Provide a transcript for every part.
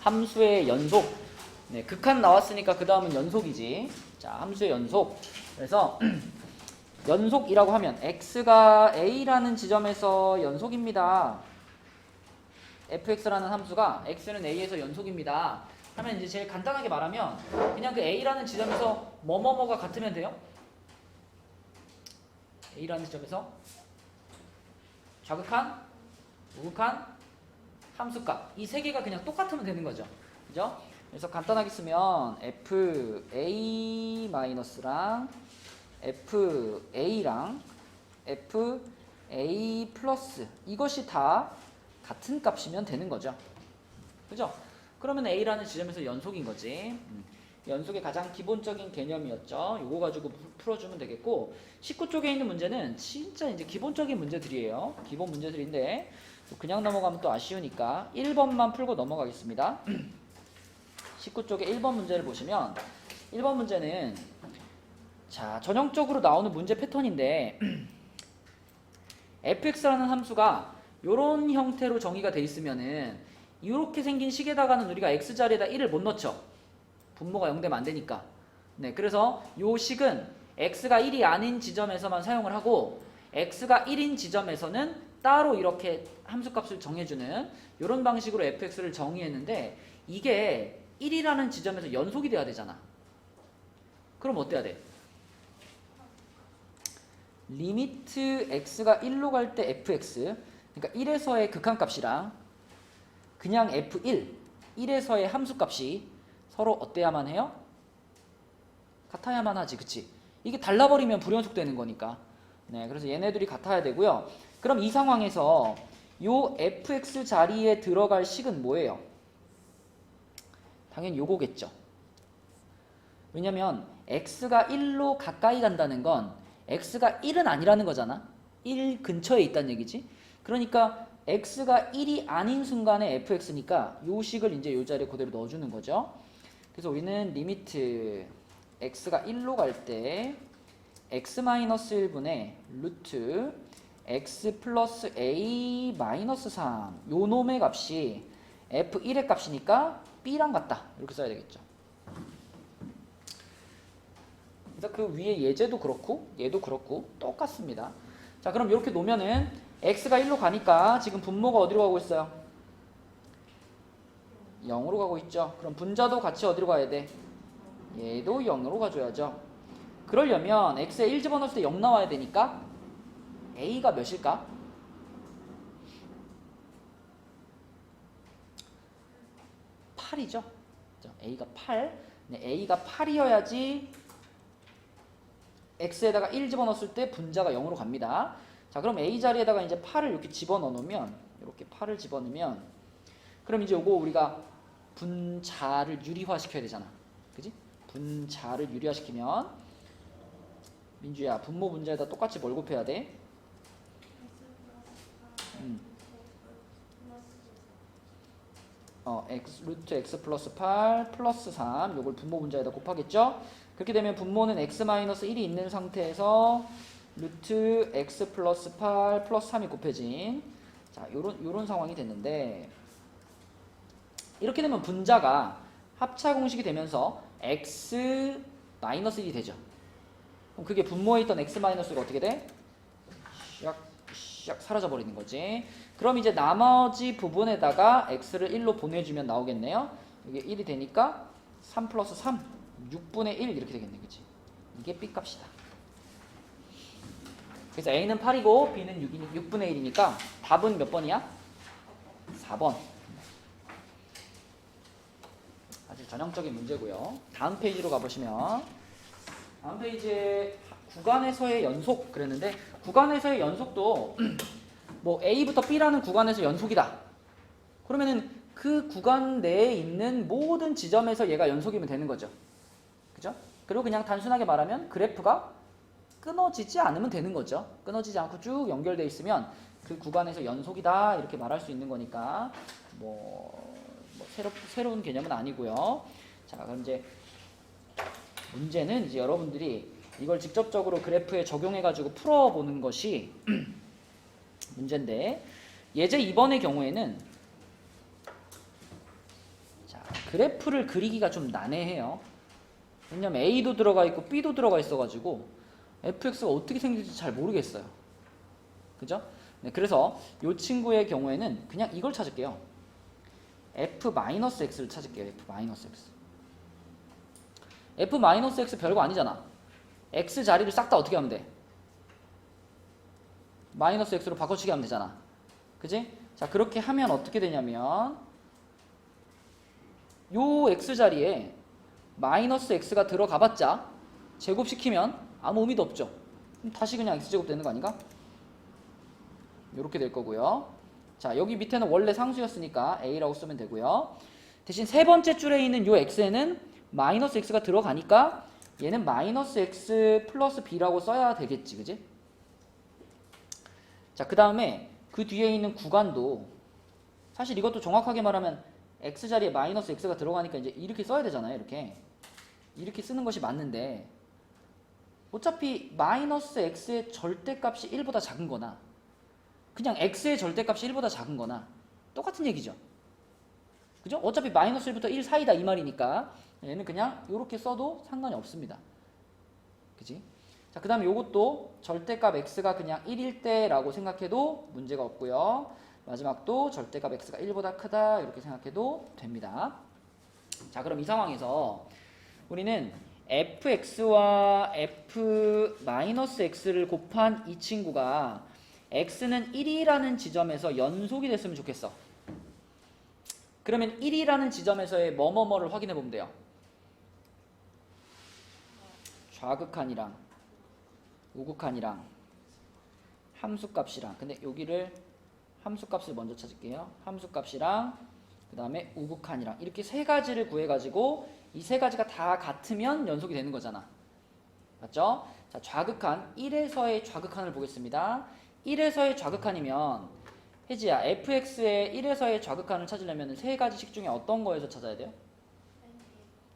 함수의 연속. 네, 극한 나왔으니까 그 다음은 연속이지. 자, 함수의 연속. 그래서 연속이라고 하면 x가 a라는 지점에서 연속입니다. fx라는 함수가 x는 a에서 연속입니다. 하면 이제 제일 간단하게 말하면 그냥 그 a라는 지점에서 뭐뭐뭐가 같으면 돼요. a라는 지점에서 좌극한, 우극한, 함수값 이 세 개가 그냥 똑같으면 되는 거죠. 그죠? 그래서 간단하게 쓰면 fa-랑 fa랑 fa 플러스 이것이 다 같은 값이면 되는 거죠. 그죠? 그러면 a라는 지점에서 연속인 거지. 연속의 가장 기본적인 개념이었죠. 요거 가지고 풀어주면 되겠고 19쪽에 있는 문제는 진짜 이제 기본적인 문제들이에요. 기본 문제들인데 그냥 넘어가면 또 아쉬우니까 1번만 풀고 넘어가겠습니다. 19쪽에 1번 문제를 보시면 1번 문제는 자 전형적으로 나오는 문제 패턴인데 fx라는 함수가 이런 형태로 정의가 돼 있으면은 이렇게 생긴 식에다가는 우리가 x자리에다 1을 못 넣죠. 분모가 0되면 안 되니까. 네, 그래서 요 식은 x가 1이 아닌 지점에서만 사용을 하고 x가 1인 지점에서는 따로 이렇게 함수값을 정해주는 이런 방식으로 fx를 정의했는데 이게 1이라는 지점에서 연속이 돼야 되잖아. 그럼 어때야 돼? 리미트 x가 1로 갈 때 fx 그러니까 1에서의 극한값이랑 그냥 f1 1에서의 함수값이 서로 어때야만 해요? 같아야만 하지, 그치? 이게 달라버리면 불연속되는 거니까. 네, 그래서 얘네들이 같아야 되고요. 그럼 이 상황에서 요 fx 자리에 들어갈 식은 뭐예요? 당연히 요거겠죠. 왜냐면 x가 1로 가까이 간다는 건 x가 1은 아니라는 거잖아. 1 근처에 있다는 얘기지. 그러니까 x가 1이 아닌 순간에 fx니까 요 식을 이제 요 자리에 그대로 넣어주는 거죠. 그래서 우리는 리미트 x가 1로 갈 때 x-1분의 루트 x 플러스 a 마이너스 3 요 놈의 값이 f1의 값이니까 b랑 같다 이렇게 써야 되겠죠. 그래서 그 위에 예제도 그렇고 얘도 그렇고 똑같습니다. 자 그럼 이렇게 놓으면은 x가 1로 가니까 지금 분모가 어디로 가고 있어요? 0으로 가고 있죠. 그럼 분자도 같이 어디로 가야 돼? 얘도 0으로 가줘야죠. 그러려면 x에 1 집어넣을 때 0 나와야 되니까 a가 몇일까? (8이죠) a가 8. 네, a가 8이어야지 x에다가 1 집어넣었을 때 분자가 0으로 갑니다. 자 그럼 a 자리에다가 이제 8을 이렇게 집어넣어 놓으면 이렇게 8을 집어넣으면 그럼 이제 요거 우리가 분자를 유리화 시켜야 되잖아. 그지? 분자를 유리화 시키면 민주야 분모 분자에다 똑같이 뭘 곱해야 돼? 루트 x 플러스 8 플러스 3 요걸 분모 분자에다 곱하겠죠? 그렇게 되면 분모는 x-1이 있는 상태에서 루트 x 플러스 8 플러스 3이 곱해진 자 요런 상황이 됐는데 이렇게 되면 분자가 합차 공식이 되면서 x-1이 되죠. 그럼 그게 분모에 있던 x-가 어떻게 돼? 샥 사라져 버리는 거지. 그럼 이제 나머지 부분에다가 x를 1로 보내주면 나오겠네요. 이게 1이 되니까 3 플러스 3 6분의 1 이렇게 되겠네. 그치? 이게 b 값이다. 그래서 a는 8이고 b는 6분의 1이니까 답은 몇 번이야? 4번. 아주 전형적인 문제고요. 다음 페이지로 가보시면 다음 페이지에 구간에서의 연속 그랬는데 구간에서의 연속도 뭐 A부터 B라는 구간에서 연속이다. 그러면은 그 구간 내에 있는 모든 지점에서 얘가 연속이면 되는 거죠. 그죠? 그리고 그냥 단순하게 말하면 그래프가 끊어지지 않으면 되는 거죠. 끊어지지 않고 쭉 연결되어 있으면 그 구간에서 연속이다 이렇게 말할 수 있는 거니까 새로운 개념은 아니고요. 자, 그럼 이제 문제는 이제 여러분들이 이걸 직접적으로 그래프에 적용해가지고 풀어보는 것이 문제인데 예제 2번의 경우에는 자 그래프를 그리기가 좀 난해해요. 왜냐면 A도 들어가 있고 B도 들어가 있어가지고 fx가 어떻게 생길지 잘 모르겠어요. 그죠? 네, 그래서 이 친구의 경우에는 그냥 이걸 찾을게요. f-x를 찾을게요. f-x. f-x 별거 아니잖아. x 자리를 싹 다 어떻게 하면 돼? 마이너스 x로 바꿔치기 하면 되잖아. 그지? 자, 그렇게 하면 어떻게 되냐면 요 x 자리에 마이너스 x가 들어가봤자 제곱시키면 아무 의미도 없죠. 그럼 다시 그냥 x제곱 되는 거 아닌가? 이렇게 될 거고요. 자, 여기 밑에는 원래 상수였으니까 a라고 쓰면 되고요. 대신 세 번째 줄에 있는 요 x에는 마이너스 x가 들어가니까 얘는 마이너스 x 플러스 b라고 써야 되겠지, 그지? 자, 그 다음에 그 뒤에 있는 구간도 사실 이것도 정확하게 말하면 x 자리에 마이너스 x가 들어가니까 이제 이렇게 써야 되잖아요. 이렇게 쓰는 것이 맞는데 어차피 마이너스 x의 절대값이 1보다 작은 거나 그냥 x의 절대값이 1보다 작은 거나 똑같은 얘기죠. 그죠? 어차피 마이너스 1부터 1 사이다 이 말이니까 얘는 그냥 이렇게 써도 상관이 없습니다. 그지? 자, 그 다음에 요것도 절대값 x가 그냥 1일 때라고 생각해도 문제가 없고요. 마지막도 절대값 x가 1보다 크다 이렇게 생각해도 됩니다. 자, 그럼 이 상황에서 우리는 fx와 f-x를 곱한 이 친구가 x는 1이라는 지점에서 연속이 됐으면 좋겠어. 그러면 1이라는 지점에서의 뭐뭐뭐를 확인해 보면 돼요. 좌극한이랑 우극한이랑 함수값이랑, 근데 여기를 함수값을 먼저 찾을게요. 함수값이랑 그 다음에 우극한이랑 이렇게 세 가지를 구해가지고 이 세 가지가 다 같으면 연속이 되는 거잖아. 맞죠? 자, 좌극한 1에서의 좌극한을 보겠습니다. 1에서의 좌극한이면 혜지야, fx의 1에서의 좌극한을 찾으려면 세 가지식 중에 어떤 거에서 찾아야 돼요?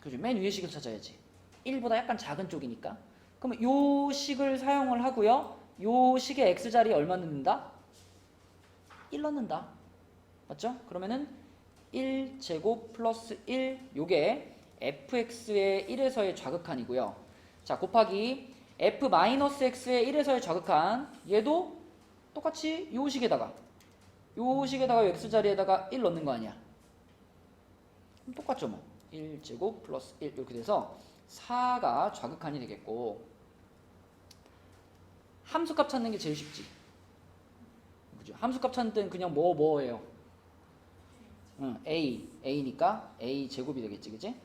그죠? 맨 위에 식을 찾아야지. 1보다 약간 작은 쪽이니까. 그러면 요 식을 사용을 하고요. 요 식의 x자리에 얼마 넣는다? 1 넣는다. 맞죠? 그러면은 1제곱 플러스 1 요게 fx의 1에서의 좌극한이고요. 자, 곱하기 f-x의 1에서의 좌극한 얘도 똑같이 요 식에다가 x자리에다가 1 넣는 거 아니야. 그럼 똑같죠 뭐. 1제곱 플러스 1 이렇게 돼서 4가 좌극한이 되겠고, 함수값 찾는 게 제일 쉽지. 그죠? 함수값 찾는 때는 그냥 뭐예요? a니까 a 제곱이 되겠지, 그지?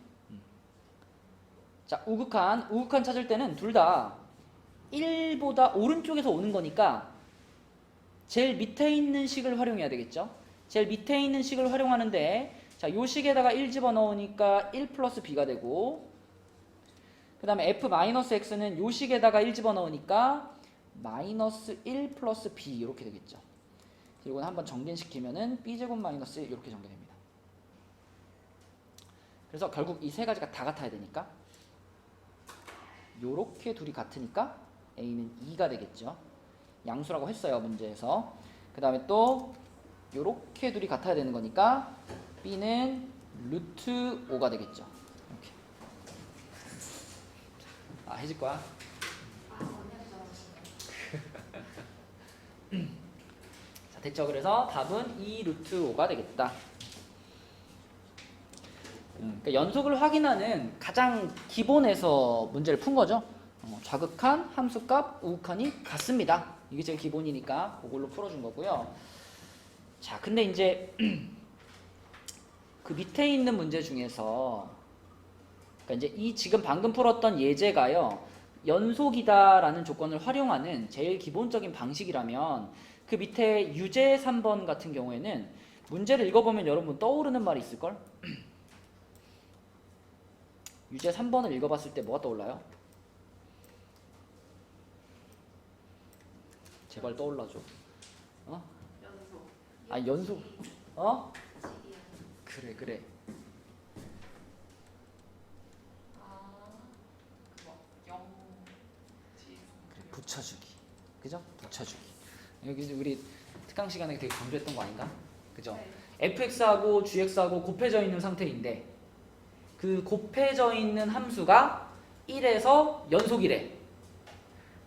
자, 우극한 찾을 때는 둘 다 1보다 오른쪽에서 오는 거니까 제일 밑에 있는 식을 활용해야 되겠죠? 제일 밑에 있는 식을 활용하는데, 자, 요 식에다가 1 집어넣으니까 1 플러스 b가 되고, 그 다음에 f-x는 요 식에다가 1 집어넣으니까 마이너스 1 플러스 b 이렇게 되겠죠. 이건 한번 정진시키면은 b제곱 마이너스 1 이렇게 정리됩니다. 그래서 결국 이 세 가지가 다 같아야 되니까 요렇게 둘이 같으니까 a는 2가 되겠죠. 양수라고 했어요, 문제에서. 그 다음에 또 요렇게 둘이 같아야 되는 거니까 b는 루트 5가 되겠죠. 이렇게. 아, 해질 거야? 자, 됐죠? 그래서 답은 2 루트 5가 되겠다. 그러니까 연속을 확인하는 가장 기본에서 문제를 푼 거죠. 좌극한, 함수값, 우극한이 같습니다. 이게 제일 기본이니까 그걸로 풀어준 거고요. 자, 근데 이제 그 밑에 있는 문제 중에서, 그러니까 이제 이 지금 방금 풀었던 예제가요, 연속이다라는 조건을 활용하는 제일 기본적인 방식이라면 그 밑에 유제 3번 같은 경우에는 문제를 읽어보면 여러분 떠오르는 말이 있을걸? 유제 3번을 읽어봤을 때 뭐가 떠올라요? 제발 떠올라줘. 어? 아, 연속. 어? 그래. 그래, 붙여주기. 그죠? 붙여주기. 여기 우리 특강 시간에 되게 강조했던 거 아닌가? 그죠? fx하고 gx하고 곱해져 있는 상태인데 그 곱해져 있는 함수가 1에서 연속이래.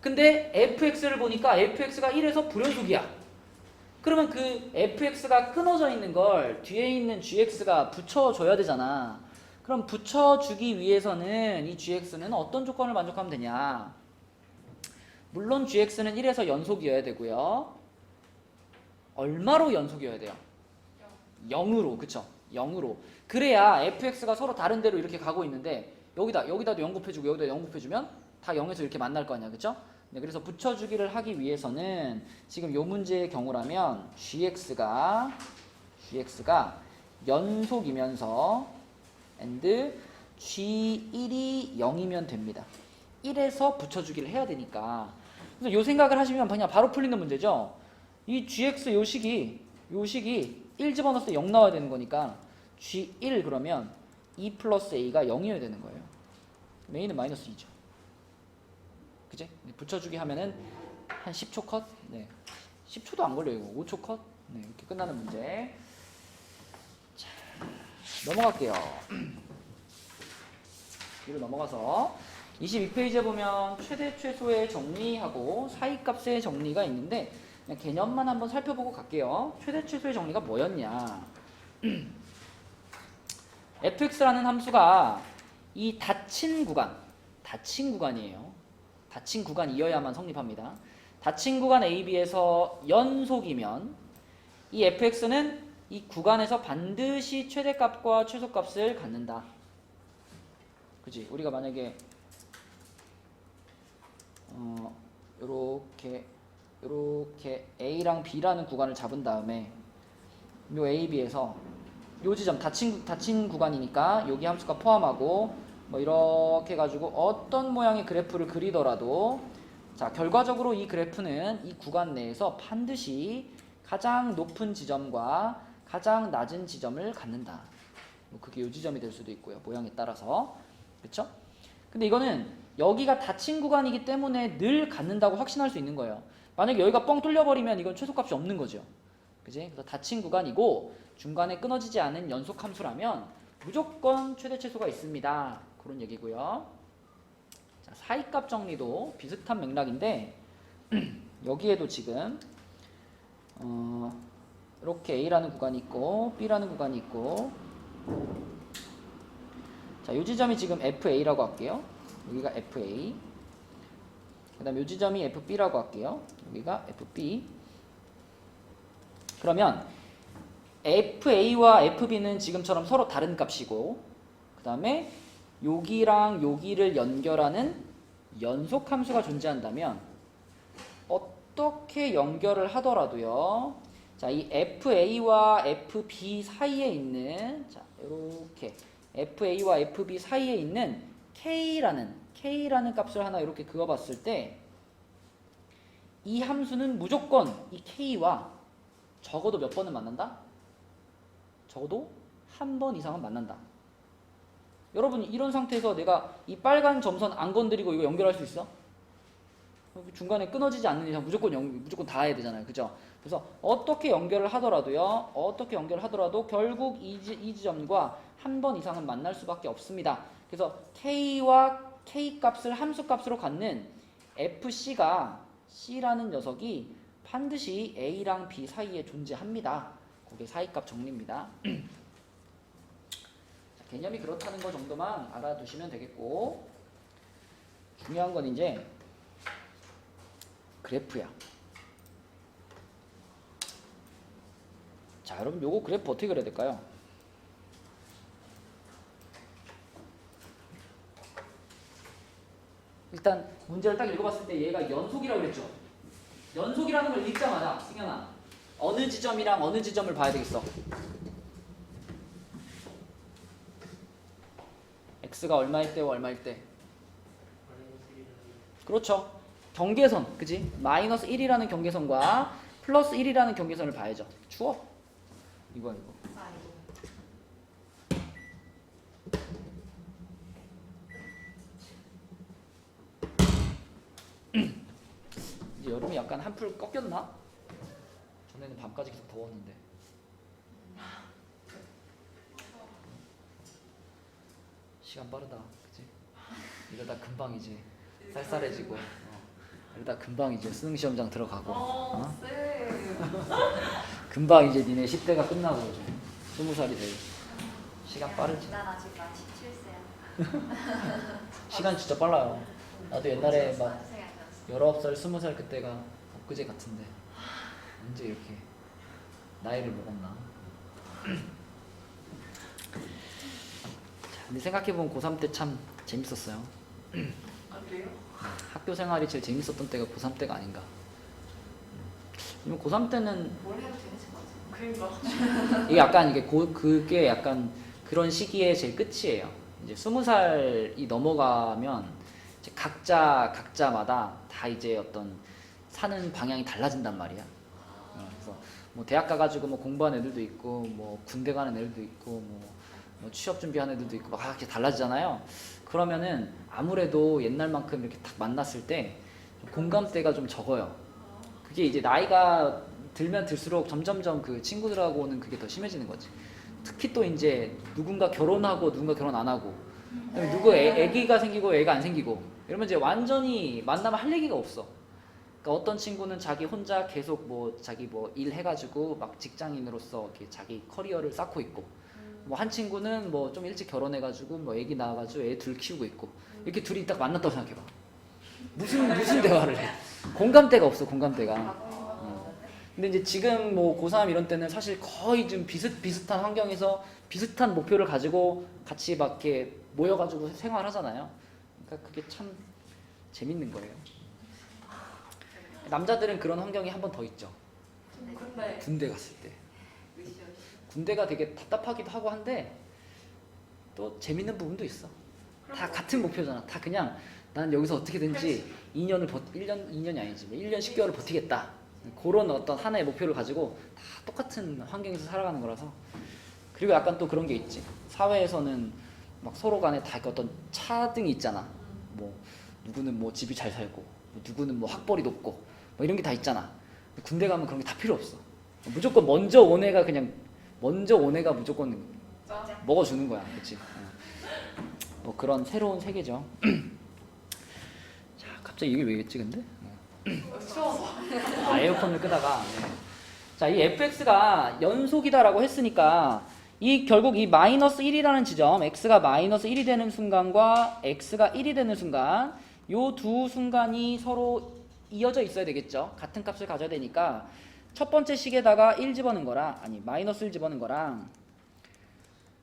근데 fx를 보니까 fx가 1에서 불연속이야. 그러면 그 fx가 끊어져 있는 걸 뒤에 있는 gx가 붙여줘야 되잖아. 그럼 붙여주기 위해서는 이 gx는 어떤 조건을 만족하면 되냐? 물론 gx는 1에서 연속이어야 되고요. 얼마로 연속이어야 돼요? 0으로. 그쵸? 0으로. 그래야 fx가 서로 다른 데로 이렇게 가고 있는데 여기다도 0 곱해주고 여기다 0 곱해주면 다 0에서 이렇게 만날 거 아니야. 그쵸? 네, 그래서 붙여주기를 하기 위해서는 지금 요 문제의 경우라면 gx가 연속이면서 and g1이 0이면 됩니다. 1에서 붙여주기를 해야 되니까. 그래서 요 생각을 하시면 그냥 바로 풀리는 문제죠. 이 gx 요 식이 1 집어넣었을 때 0 나와야 되는 거니까 g1 그러면 2 플러스 a가 0이어야 되는 거예요. a는 마이너스 2죠. 그치? 붙여주기 하면은 한 10초 컷? 네. 10초도 안 걸려요. 이거 5초 컷? 네, 이렇게 끝나는 문제. 자, 넘어갈게요. 뒤로 넘어가서 22페이지에 보면 최대 최소의 정리하고 사이값의 정리가 있는데 그냥 개념만 한번 살펴보고 갈게요. 최대 최소의 정리가 뭐였냐? fx라는 함수가 이 닫힌 구간이에요. 닫힌 구간이어야만 성립합니다. 닫힌 구간 AB에서 연속이면 이 fx는 이 구간에서 반드시 최대값과 최소값을 갖는다. 그치? 우리가 만약에 요렇게 A랑 B라는 구간을 잡은 다음에 요 AB에서 요 지점 닫힌 구간이니까 여기 함수가 포함하고 뭐 이렇게 해가지고 어떤 모양의 그래프를 그리더라도 자 결과적으로 이 그래프는 이 구간 내에서 반드시 가장 높은 지점과 가장 낮은 지점을 갖는다. 뭐 그게 요 지점이 될 수도 있고요. 모양에 따라서. 그쵸? 근데 이거는 여기가 닫힌 구간이기 때문에 늘 갖는다고 확신할 수 있는 거예요. 만약에 여기가 뻥 뚫려버리면 이건 최소값이 없는 거죠. 그지? 그래서 닫힌 구간이고 중간에 끊어지지 않은 연속 함수라면 무조건 최대 최소가 있습니다. 그런 얘기고요. 자, 사이값 정리도 비슷한 맥락인데 여기에도 지금 이렇게 A라는 구간이 있고 B라는 구간이 있고 자, 요 지점이 지금 FA라고 할게요. 여기가 FA. 그 다음에 요 지점이 FB라고 할게요. 여기가 FB. 그러면 FA와 FB는 지금처럼 서로 다른 값이고 그 다음에 여기랑 여기를 연결하는 연속함수가 존재한다면 어떻게 연결을 하더라도요. 자, 이 FA와 FB 사이에 있는 자, 이렇게 FA와 FB 사이에 있는 K라는 값을 하나 이렇게 그어봤을 때 이 함수는 무조건 이 K와 적어도 몇 번은 만난다? 적어도 한 번 이상은 만난다. 여러분 이런 상태에서 내가 이 빨간 점선 안 건드리고 이거 연결할 수 있어? 중간에 끊어지지 않는 이상 무조건 다 해야 되잖아요. 그죠? 그래서 어떻게 연결을 하더라도 결국 이 지점과 한 번 이상은 만날 수밖에 없습니다. 그래서 K와 K 값을 함수 값으로 갖는 FC라는 녀석이 반드시 A랑 B 사이에 존재합니다. 그게 사이값 정리입니다. 자, 개념이 그렇다는 거 정도만 알아두시면 되겠고 중요한 건 이제 그래프야. 자, 여러분 요거 그래프 어떻게 그려야 될까요? 일단 문제를 딱 읽어봤을 때 얘가 연속이라고 그랬죠. 연속이라는 걸 읽자마자 승현아 어느 지점이랑 어느 지점을 봐야 되겠어? x가 얼마일 때와 얼마일 때? 그렇죠. 경계선, 그지? 마이너스 1이라는 경계선과 플러스 1이라는 경계선을 봐야죠. 추워? 이거. 이제 여름이 약간 한풀 꺾였나? 전에는 밤까지 계속 더웠는데. 시간 빠르다, 그치? 이러다 금방 이제 쌀쌀해지고, 이러다 금방 이제 수능 시험장 들어가고, 금방 이제 니네 10대가 끝나고 이제 20살이 되고. 시간 빠르지. 난 아직 만 17세야. 시간 진짜 빨라요. 나도 옛날에 막 19살, 20살 그때가 엊그제 같은데 언제 이렇게 나이를 먹었나. 근데 생각해보면 고3 때 참 재밌었어요. 아 그래요? 학교 생활이 제일 재밌었던 때가 고3 때가 아닌가. 고3 때는 뭘 해도 재밌을 것 같아요. 그러니까. 이게 약간 그게 약간 그런 시기의 제일 끝이에요. 이제 20살이 넘어가면 이제 각자마다 다 이제 어떤 사는 방향이 달라진단 말이야. 그래서 뭐 대학 가가지고 뭐 공부하는 애들도 있고 뭐 군대 가는 애들도 있고 뭐 취업 준비하는 애들도 있고 막 이렇게 달라지잖아요. 그러면은 아무래도 옛날만큼 이렇게 딱 만났을 때 공감대가 좀 적어요. 그게 이제 나이가 들면 들수록 점점점 그 친구들하고는 그게 더 심해지는 거지. 특히 또 이제 누군가 결혼하고 누군가 결혼 안 하고 누구 애기가 생기고 애가 안 생기고 이러면 이제 완전히 만나면 할 얘기가 없어. 그러니까 어떤 친구는 자기 혼자 계속 뭐 자기 뭐 일 해가지고 막 직장인으로서 이렇게 자기 커리어를 쌓고 있고 뭐 한 친구는 뭐 좀 일찍 결혼해가지고 뭐 애기 낳아가지고 애 둘 키우고 있고 이렇게 둘이 딱 만났다고 생각해봐. 무슨 대화를 해? 공감대가 없어, 공감대가. 근데 이제 지금 뭐 고3 이런 때는 사실 거의 좀 비슷한 환경에서 비슷한 목표를 가지고 같이 막 이렇게 모여가지고 생활하잖아요. 그러니까 그게 참 재밌는 거예요. 남자들은 그런 환경이 한 번 더 있죠. 근데 군대 갔을 때. 군대가 되게 답답하기도 하고 한데 또 재밌는 부분도 있어. 다 같은 목표잖아. 다 그냥 난 여기서 어떻게든지 2년이 아니지. 1년 10개월을 버티겠다. 그런 어떤 하나의 목표를 가지고 다 똑같은 환경에서 살아가는 거라서. 그리고 약간 또 그런 게 있지. 사회에서는 막 서로 간에 다 어떤 차등이 있잖아. 뭐 누구는 뭐 집이 잘 살고 뭐 누구는 뭐 학벌이 높고 뭐 이런 게 다 있잖아. 군대 가면 그런 게 다 필요 없어. 무조건 먼저 온 애가 무조건 먹어주는 거야. 그치? 뭐 그런 새로운 세계죠. 자, 갑자기 이게 왜겠지 근데? 추워서. 에어컨을 끄다가 자, 이 fx가 연속이다라고 했으니까 결국 이 마이너스 1이라는 지점, x가 마이너스 1이 되는 순간과 x가 1이 되는 순간 요 두 순간이 서로 이어져 있어야 되겠죠. 같은 값을 가져야 되니까 첫 번째 식에다가 1 집어넣은 거랑 마이너스 1 집어넣은 거랑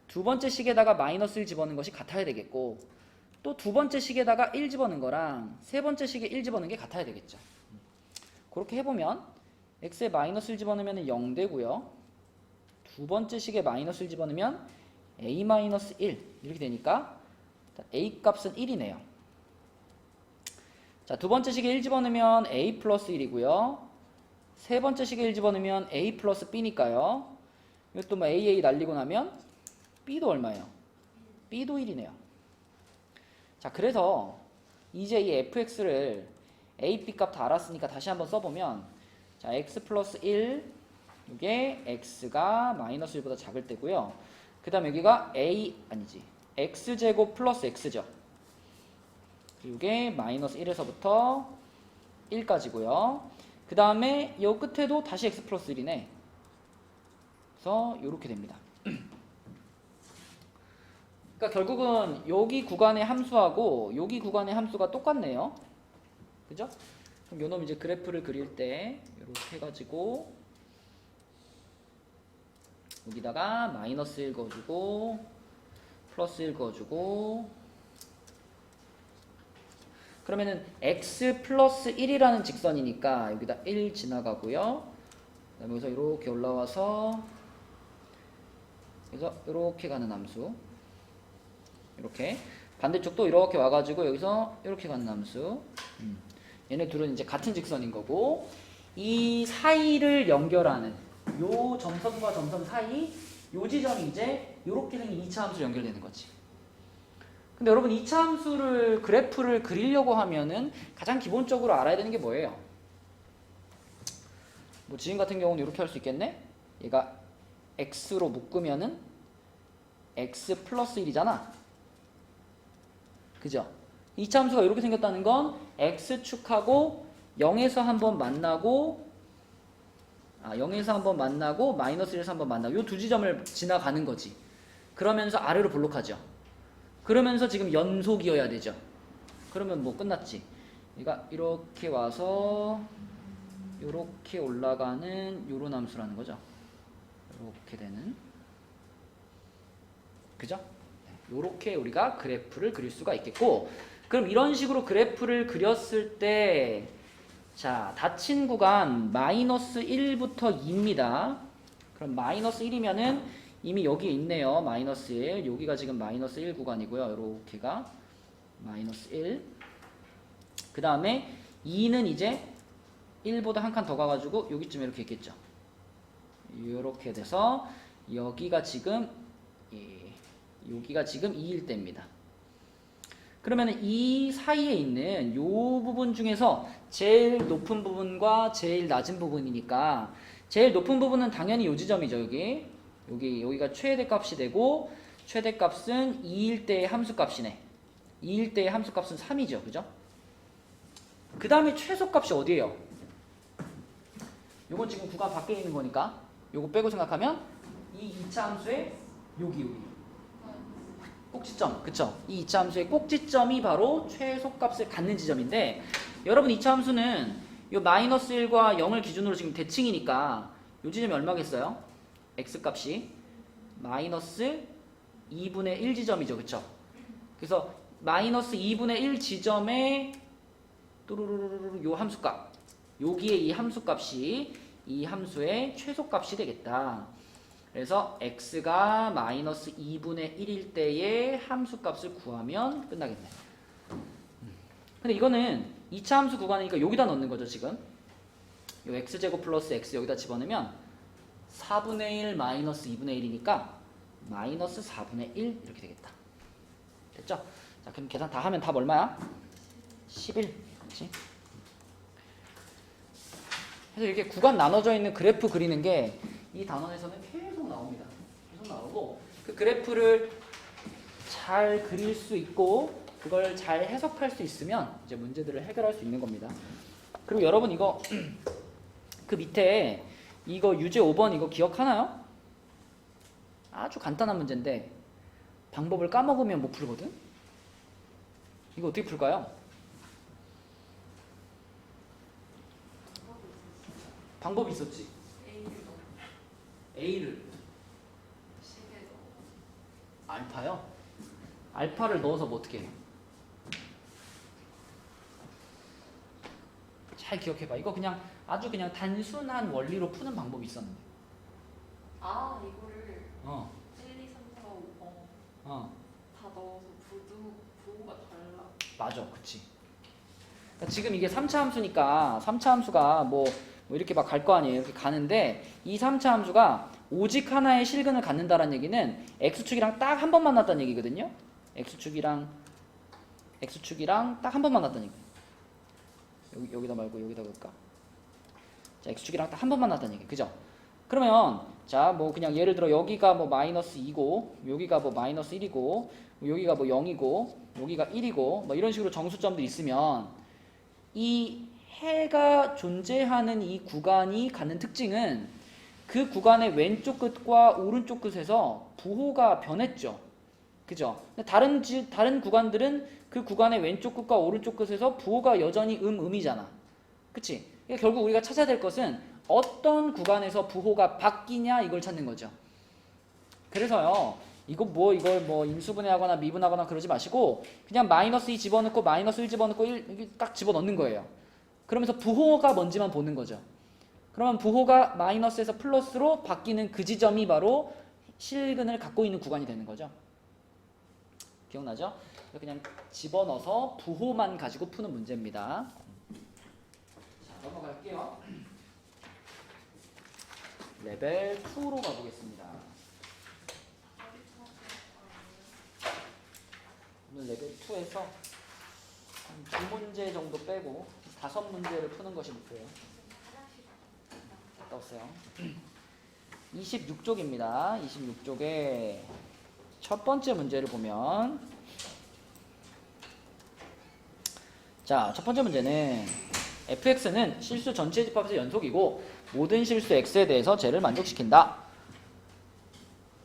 두 번째 식에다가 마이너스 1 집어넣은 것이 같아야 되겠고 또 두 번째 식에다가 1 집어넣은 거랑 세 번째 식에 1 집어넣은 게 같아야 되겠죠. 그렇게 해보면 x에 마이너스 1 집어넣으면 0 되고요. 두 번째 식에 마이너스 1 집어넣으면 a-1 이렇게 되니까 a 값은 1이네요. 자, 두 번째 식에 1 집어넣으면 a 플러스 1이고요. 세 번째 식에 1 집어넣으면 a 플러스 b니까요. 이것도 뭐 a 날리고 나면 b도 얼마예요? b도 1이네요. 자, 그래서 이제 이 fx를 a, b 값 다 알았으니까 다시 한번 써보면 자, x 플러스 1 이게 x가 마이너스 1보다 작을 때고요. 그 다음 여기가 x제곱 플러스 x죠. 이게 마이너스 1에서부터 1까지고요. 그 다음에 요 끝에도 다시 x 플러스 1이네. 그래서 이렇게 됩니다. 그러니까 결국은 여기 구간의 함수하고 여기 구간의 함수가 똑같네요. 그죠? 그럼 요놈 이제 그래프를 그릴 때 이렇게 해가지고 여기다가 마이너스 1 그어주고 플러스 1 그어주고 그러면은 x 플러스 1이라는 직선이니까 여기다 1 지나가고요. 그 다음에 여기서 이렇게 올라와서 그래서 이렇게 가는 함수 이렇게 반대쪽도 이렇게 와가지고 여기서 이렇게 가는 함수 얘네 둘은 이제 같은 직선인 거고 이 사이를 연결하는 요 점선과 점선 사이 요 지점이 이제 이렇게 생긴 2차 함수로 연결되는 거지. 근데 여러분 2차 함수를 그래프를 그리려고 하면은 가장 기본적으로 알아야 되는 게 뭐예요? 뭐 지금 같은 경우는 이렇게 할 수 있겠네? 얘가 x로 묶으면은 x 플러스 1이잖아. 그죠? 이차 함수가 이렇게 생겼다는 건 x축하고 0에서 한번 만나고 0에서 한번 만나고 마이너스 1에서 한번 만나고 요 두 지점을 지나가는 거지. 그러면서 아래로 볼록하죠. 그러면서 지금 연속이어야 되죠. 그러면 뭐 끝났지. 그러니까 이렇게 와서 이렇게 올라가는 요런 함수라는 거죠. 이렇게 되는, 그죠? 이렇게 우리가 그래프를 그릴 수가 있겠고, 그럼 이런 식으로 그래프를 그렸을 때, 자, 닫힌 구간 마이너스 1부터 2입니다. 그럼 마이너스 1이면은 이미 여기에 있네요. 마이너스 1. 여기가 지금 마이너스 1 구간이고요. 이렇게가 마이너스 1. 그 다음에 2는 이제 1보다 한 칸 더 가가지고 여기쯤에 이렇게 있겠죠. 이렇게 돼서 여기가 지금 2일 때입니다. 그러면 이 사이에 있는 이 부분 중에서 제일 높은 부분과 제일 낮은 부분이니까 제일 높은 부분은 당연히 이 지점이죠. 여기가 최대값이 되고 최대값은 2일 때의 함수값이네. 2일 때의 함수값은 3이죠. 그죠? 그 다음에 최소값이 어디예요? 요건 지금 구간 밖에 있는 거니까 요거 빼고 생각하면 이 2차 함수의 여기 꼭지점, 그쵸? 이 2차 함수의 꼭지점이 바로 최소값을 갖는 지점인데, 여러분 2차 함수는 요 마이너스 1과 0을 기준으로 지금 대칭이니까 요 지점이 얼마겠어요? x값이 마이너스 2분의 1 지점이죠. 그쵸? 그래서 마이너스 2분의 1 지점에 뚜루루루루 요 함수값, 여기에 이 함수값이 이 함수의 최소값이 되겠다. 그래서 x가 마이너스 2분의 1일 때의 함수값을 구하면 끝나겠네. 근데 이거는 2차 함수 구간이니까 여기다 넣는 거죠. 지금 요 x제곱 플러스 x 여기다 집어넣으면 4분의 1 마이너스 2분의 1이니까 마이너스 4분의 1 이렇게 되겠다. 됐죠? 자, 그럼 계산 다 하면 답 얼마야? 11. 그렇지? 그래서 이렇게 구간 나눠져 있는 그래프 그리는 게 이 단원에서는 계속 나옵니다. 계속 나오고, 그 그래프를 잘 그릴 수 있고 그걸 잘 해석할 수 있으면 이제 문제들을 해결할 수 있는 겁니다. 그리고 여러분 이거 그 밑에 이거 유제 5번 이거 기억하나요? 아주 간단한 문제인데 방법을 까먹으면 못 풀거든? 이거 어떻게 풀까요? 방법이 있었지. A를 알파요? 알파를 넣어서 뭐 어떻게 해? 잘 기억해봐. 이거 그냥 아주 그냥 단순한 원리로 푸는 방법이 있었는데. 아, 이거를 1, 1, 2, 3, 4, 5번 다 넣어서 부호가 달라. 맞아, 그치. 그러니까 지금 이게 3차 함수니까 3차 함수가 뭐 이렇게 막 갈 거 아니에요. 이렇게 가는데 이 3차 함수가 오직 하나의 실근을 갖는다는 얘기는 x축이랑 딱 한 번 만났다는 얘기거든요. x축이랑 딱 한 번 만났다는 얘기. 여기다 말고 여기다 볼까? 자, x축이랑 딱 한 번 만났다는 얘기. 그죠? 그러면 자, 뭐 그냥 예를 들어 여기가 뭐 마이너스 2고 여기가 뭐 마이너스 1이고 여기가 뭐 0이고 여기가 1이고 뭐 이런 식으로 정수점들이 있으면 이 해가 존재하는 이 구간이 갖는 특징은 그 구간의 왼쪽 끝과 오른쪽 끝에서 부호가 변했죠. 그죠? 근데 다른 구간들은 그 구간의 왼쪽 끝과 오른쪽 끝에서 부호가 여전히 음이잖아. 그치? 그러니까 결국 우리가 찾아야 될 것은 어떤 구간에서 부호가 바뀌냐 이걸 찾는 거죠. 그래서요. 이걸 뭐 인수분해하거나 미분하거나 그러지 마시고 그냥 마이너스 2 집어넣고 마이너스 1 집어넣고 1 딱 집어넣는 거예요. 그러면서 부호가 뭔지만 보는 거죠. 그러면 부호가 마이너스에서 플러스로 바뀌는 그 지점이 바로 실근을 갖고 있는 구간이 되는 거죠. 기억나죠? 그냥 집어넣어서 부호만 가지고 푸는 문제입니다. 자, 넘어갈게요. 레벨 2로 가보겠습니다. 오늘 레벨 2에서 한 2문제 정도 빼고 5문제를 푸는 것이 목표예요. 갔다 오세요. 26쪽입니다. 26쪽에 첫 번째 문제를 보면 자, 첫 번째 문제는 fx는 실수 전체 집합에서 연속이고 모든 실수 x에 대해서 쟤를 만족시킨다.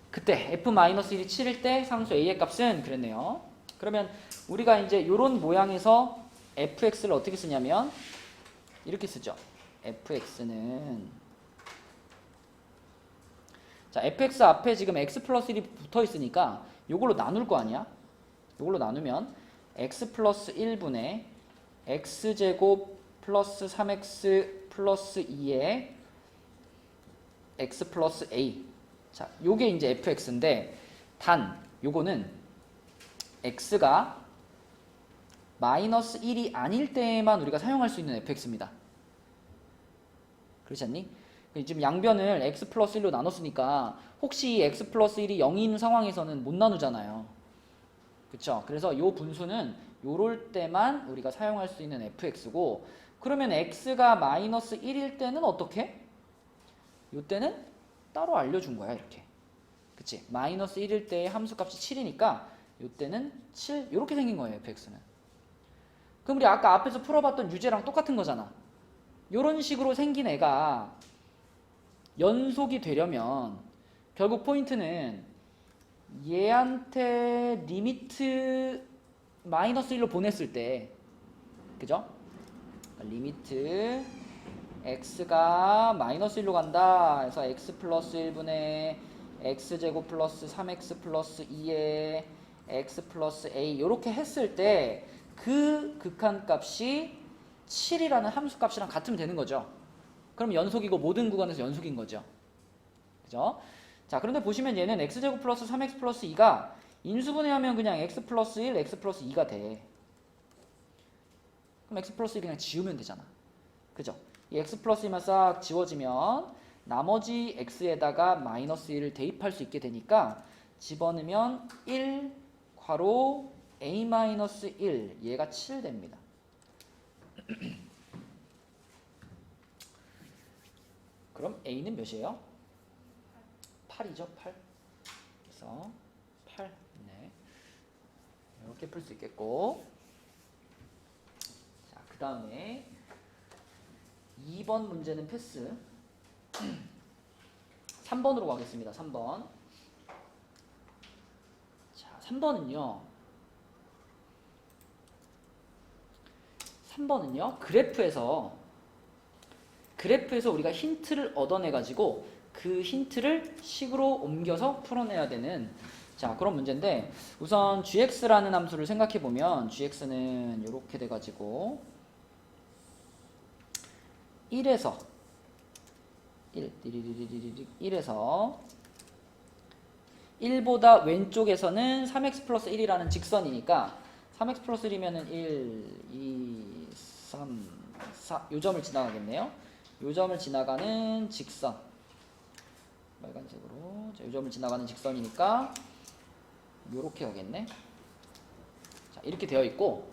그때 f-1이 7일 때 상수 a의 값은 그랬네요. 그러면 우리가 이제 이런 모양에서 fx를 어떻게 쓰냐면 이렇게 쓰죠. fx는 자, fx 앞에 지금 x 플러스 1이 붙어 있으니까 이걸로 나눌 거 아니야? 이걸로 나누면 x 플러스 1분의 x제곱 플러스 3x 플러스 2의 x 플러스 a. 자, 요게 이제 fx인데 단 요거는 x가 마이너스 1이 아닐 때에만 우리가 사용할 수 있는 fx입니다. 그렇지 않니? 지금 양변을 x 플러스 1로 나눴으니까 혹시 x 플러스 1이 0인 상황에서는 못 나누잖아요. 그쵸? 그래서 요 분수는 요럴 때만 우리가 사용할 수 있는 fx고, 그러면 x가 마이너스 1일 때는 어떻게? 요 때는 따로 알려준 거야, 이렇게. 그치? 마이너스 1일 때의 함수값이 7이니까 요 때는 7 요렇게 생긴 거예요, fx는. 그럼 우리 아까 앞에서 풀어봤던 유제랑 똑같은 거잖아. 요런 식으로 생긴 애가 연속이 되려면 결국 포인트는 얘한테 리미트 마이너스 1로 보냈을 때, 그죠? 리미트 x가 마이너스 1로 간다 해서 x 플러스 1분의 x제곱 플러스 3x 플러스 2의 x 플러스 a 이렇게 했을 때 그 극한값이 7이라는 함수값이랑 같으면 되는 거죠. 그럼 연속이고 모든 구간에서 연속인 거죠. 그죠? 자, 그런데 보시면 얘는 x제곱 플러스 3x 플러스 2가 인수분해하면 그냥 x 플러스 1, x 플러스 2가 돼. 그럼 x 플러스 1 그냥 지우면 되잖아. 그죠? 이 x 플러스 2만 싹 지워지면 나머지 x에다가 마이너스 1을 대입할 수 있게 되니까 집어넣으면 1 괄호 a 마이너스 1 얘가 7 됩니다. 그럼 a는 몇이에요? 8이죠, 8. 그래서 8. 네. 이렇게 풀 수 있겠고. 자, 그 다음에 2번 문제는 패스. 3번으로 가겠습니다. 3번. 자, 3번은요. 그래프에서 우리가 힌트를 얻어내 가지고 그 힌트를 식으로 옮겨서 풀어내야 되는 자, 그런 문제인데, 우선 gx라는 함수를 생각해 보면 gx는 이렇게 돼 가지고 1에서 1보다 왼쪽에서는 3x 플러스 1이라는 직선이니까 3x 플러스 1이면은 1, 2, 3, 4 요 점을 지나가겠네요. 요 점을 지나가는 직선 빨간색으로 자, 요 점을 지나가는 직선이니까 요렇게 가겠네. 자, 이렇게 되어 있고,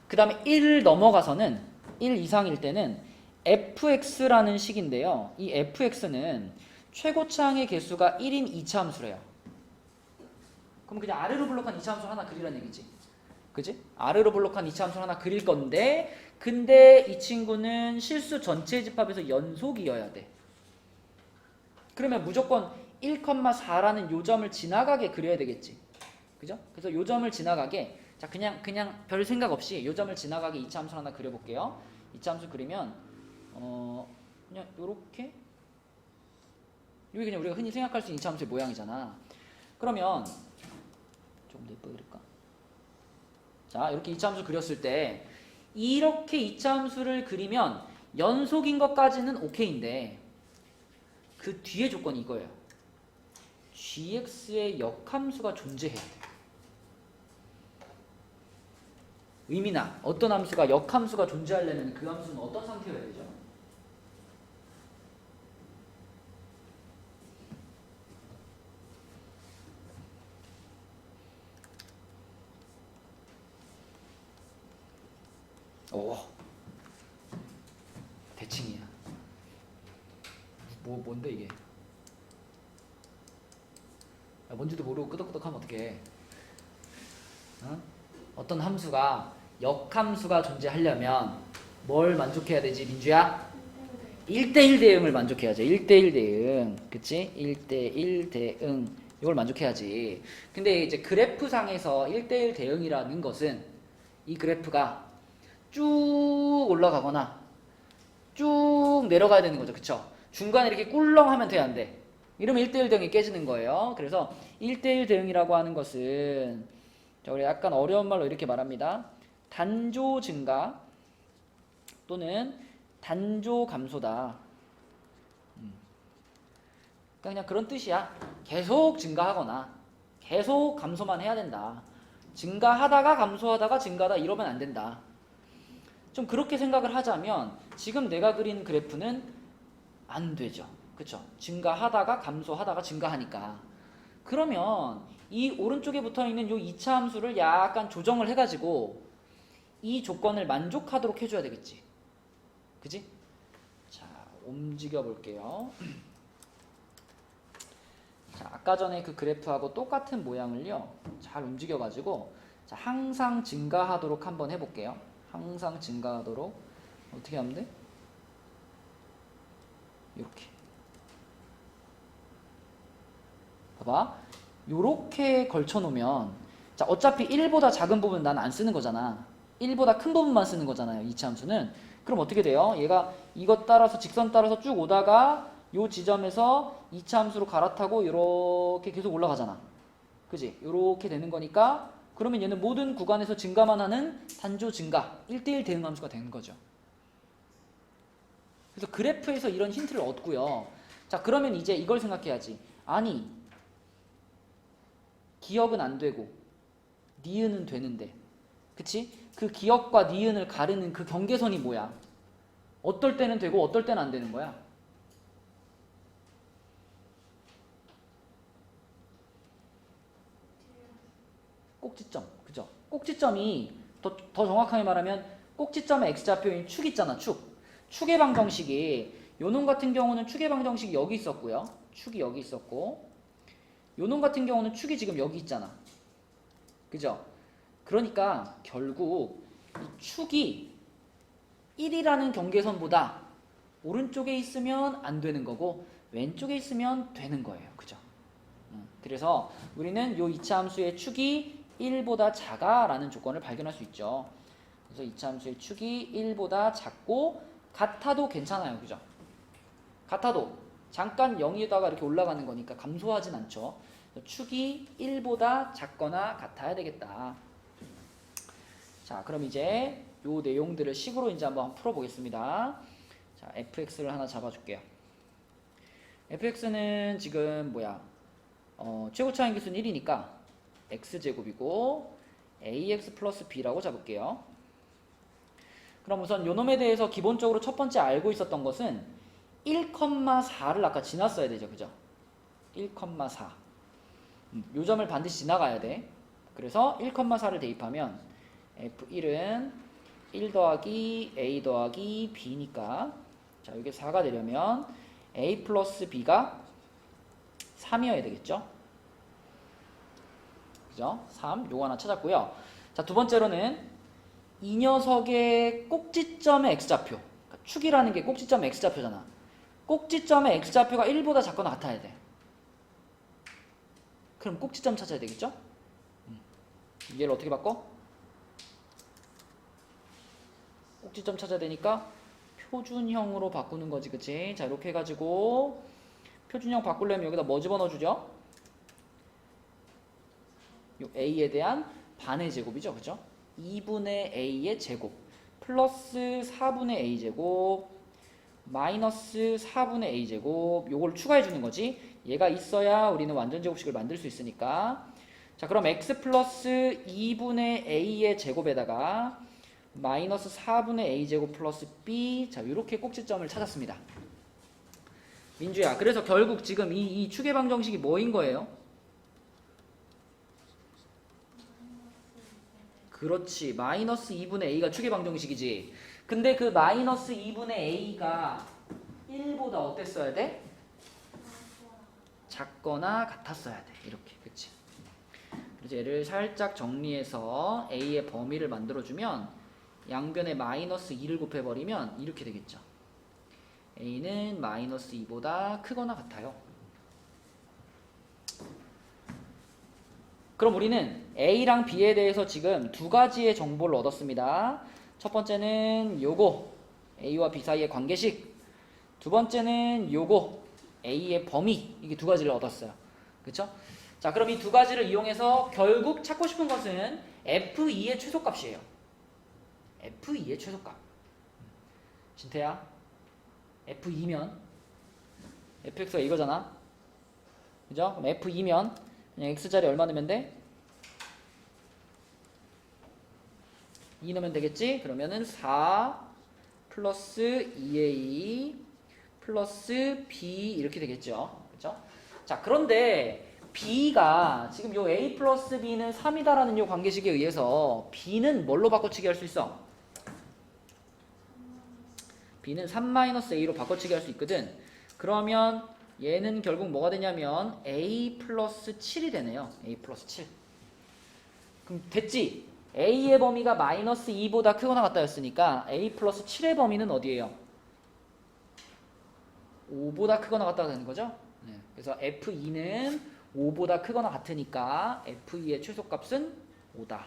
그 다음에 1을 넘어가서는 1 이상일 때는 fx라는 식인데요. 이 fx는 최고차항의 개수가 1인 2차 함수래요. 그럼 그냥 아래로 블록한 2차 함수 하나 그리라는 얘기지. 그지? 아래로 블록한 2차 함수 하나 그릴 건데, 근데 이 친구는 실수 전체 집합에서 연속이어야 돼. 그러면 무조건 1,4라는 요점을 지나가게 그려야 되겠지. 그죠? 그래서 요점을 지나가게, 자, 그냥 별 생각 없이 요점을 지나가게 2차 함수 하나 그려볼게요. 2차 함수 그리면 그냥 요렇게, 이게 그냥 우리가 흔히 생각할 수 있는 2차 함수의 모양이잖아. 그러면 조금 더 예쁘게 그릴까? 자, 이렇게 2차 함수 그렸을 때 이렇게 2차 함수를 그리면 연속인 것까지는 오케이인데 그 뒤에 조건이 이거예요. gx의 역함수가 존재해야 돼. 의미나 어떤 함수가 역함수가 존재하려면 그 함수는 어떤 상태여야 되죠? 오, 대칭이야. 뭔데 이게? 야, 뭔지도 모르고 끄덕끄덕하면 어떡해? 어? 어떤 함수가 역함수가 존재하려면 뭘 만족해야 되지, 민주야? 1대1 대응을 만족해야죠. 1대1 대응. 그치? 1대1 대응. 이걸 만족해야지. 근데 이제 그래프상에서 1대1 대응이라는 것은 이 그래프가 쭉 올라가거나 쭉 내려가야 되는 거죠. 그쵸? 중간에 이렇게 꿀렁하면 돼, 안 돼? 이러면 1대1 대응이 깨지는 거예요. 그래서 1대1 대응이라고 하는 것은 자, 우리 약간 어려운 말로 이렇게 말합니다. 단조 증가 또는 단조 감소다. 그냥 그런 뜻이야. 계속 증가하거나 계속 감소만 해야 된다. 증가하다가 감소하다가 증가하다 이러면 안 된다. 좀 그렇게 생각을 하자면 지금 내가 그린 그래프는 안 되죠. 그쵸? 증가하다가 감소하다가 증가하니까. 그러면 이 오른쪽에 붙어있는 이 2차 함수를 약간 조정을 해가지고 이 조건을 만족하도록 해줘야 되겠지. 그지? 자, 움직여 볼게요. 자, 아까 전에 그 그래프하고 똑같은 모양을요, 잘 움직여가지고, 자, 항상 증가하도록 한번 해볼게요. 항상 증가하도록. 어떻게 하면 돼? 이렇게. 봐봐. 요렇게 걸쳐놓으면, 자, 어차피 1보다 작은 부분 난 안 쓰는 거잖아. 1보다 큰 부분만 쓰는 거잖아요, 이차 함수는. 그럼 어떻게 돼요? 얘가 이것 따라서 직선 따라서 쭉 오다가 요 지점에서 2차 함수로 갈아타고 이렇게 계속 올라가잖아. 그지? 이렇게 되는 거니까 그러면 얘는 모든 구간에서 증가만 하는 단조 증가 1대1 대응 함수가 되는 거죠. 그래서 그래프에서 이런 힌트를 얻고요. 자, 그러면 이제 이걸 생각해야지. 아니, 기억은 안 되고 니은은 되는데, 그치? 그 기억과 니은을 가르는 그 경계선이 뭐야? 어떨 때는 되고 어떨 때는 안 되는 거야? 꼭지점, 그죠? 꼭지점이 더 정확하게 말하면 꼭지점의 x좌표인 축 있잖아, 축. 축의 방정식이 요놈 같은 경우는 축의 방정식이 여기 있었고요. 축이 여기 있었고 요놈 같은 경우는 축이 지금 여기 있잖아. 그죠? 그러니까 결국 이 축이 1이라는 경계선보다 오른쪽에 있으면 안 되는 거고 왼쪽에 있으면 되는 거예요. 그죠? 그래서 우리는 요 2차 함수의 축이 1보다 작아라는 조건을 발견할 수 있죠. 그래서 2차 함수의 축이 1보다 작고 같아도 괜찮아요. 그죠? 같아도 잠깐 0에다가 이렇게 올라가는 거니까 감소하진 않죠. 축이 1보다 작거나 같아야 되겠다. 자, 그럼 이제 요 내용들을 식으로 이제 한번 풀어보겠습니다. 자, fx를 하나 잡아줄게요. fx는 지금 뭐야? 최고 차항 기수는 1이니까 x제곱이고 ax 플러스 b라고 잡을게요. 그럼 우선 요놈에 대해서 기본적으로 첫 번째 알고 있었던 것은 1,4를 아까 지났어야 되죠. 그죠? 1,4. 요 점을 반드시 지나가야 돼. 그래서 1,4를 대입하면 f1은 1 더하기 a 더하기 b니까 자, 이게 4가 되려면 a 플러스 b가 3이어야 되겠죠? 그죠? 3. 요거 하나 찾았고요. 자, 두 번째로는 이 녀석의 꼭지점의 x좌표. 그러니까 축이라는 게 꼭지점의 x좌표잖아. 꼭지점의 x좌표가 1보다 작거나 같아야 돼. 그럼 꼭지점 찾아야 되겠죠? 얘를 어떻게 바꿔? 꼭지점 찾아야 되니까 표준형으로 바꾸는 거지, 그치? 자, 이렇게 해가지고 표준형 바꾸려면 여기다 뭐 집어넣어주죠? 요 a에 대한 반의 제곱이죠, 그죠? 2분의 a의 제곱 플러스 4분의 a 제곱 마이너스 4분의 a 제곱 요걸 추가해 주는 거지. 얘가 있어야 우리는 완전 제곱식을 만들 수 있으니까. 자, 그럼 x 플러스 2분의 a의 제곱에다가 마이너스 4분의 a 제곱 플러스 b. 자, 이렇게 꼭지점을 찾았습니다. 민주야, 그래서 결국 지금 이 축의 방정식이 뭐인 거예요? 그렇지, 마이너스 2분의 a가 축의 방정식이지. 근데 그 마이너스 2분의 a가 1보다 어땠어야 돼? 작거나 같았어야 돼. 이렇게, 그치? 그래서 얘를 살짝 정리해서 a의 범위를 만들어주면 양변에 마이너스 2를 곱해버리면 이렇게 되겠죠. a는 마이너스 2보다 크거나 같아요. 그럼 우리는 a랑 b에 대해서 지금 두 가지의 정보를 얻었습니다. 첫 번째는 요거 a와 b 사이의 관계식, 두 번째는 요거 a의 범위, 이게 두 가지를 얻었어요. 그쵸? 자, 그럼 이 두 가지를 이용해서 결국 찾고 싶은 것은 f2의 최소값이에요. f2의 최소값. 진태야, f2면 fx가 이거잖아. 그죠? 그럼 f2면 그냥 x자리 얼마 넣으면 돼? 2 넣으면 되겠지? 그러면은 4 플러스 2a 플러스 b 이렇게 되겠죠. 그죠? 자, 그런데 b가 지금 요 a 플러스 b는 3이다라는 요 관계식에 의해서 b는 뭘로 바꿔치기 할 수 있어? b는 3-a로 바꿔치기 할 수 있거든. 그러면 얘는 결국 뭐가 되냐면 a 플러스 7이 되네요. a 플러스 7. 그럼 됐지? a의 범위가 마이너스 2보다 크거나 같다였으니까 a 플러스 7의 범위는 어디예요? 5보다 크거나 같다가 되는 거죠? 네. 그래서 f2는 5보다 크거나 같으니까 f2의 최소값은 5다.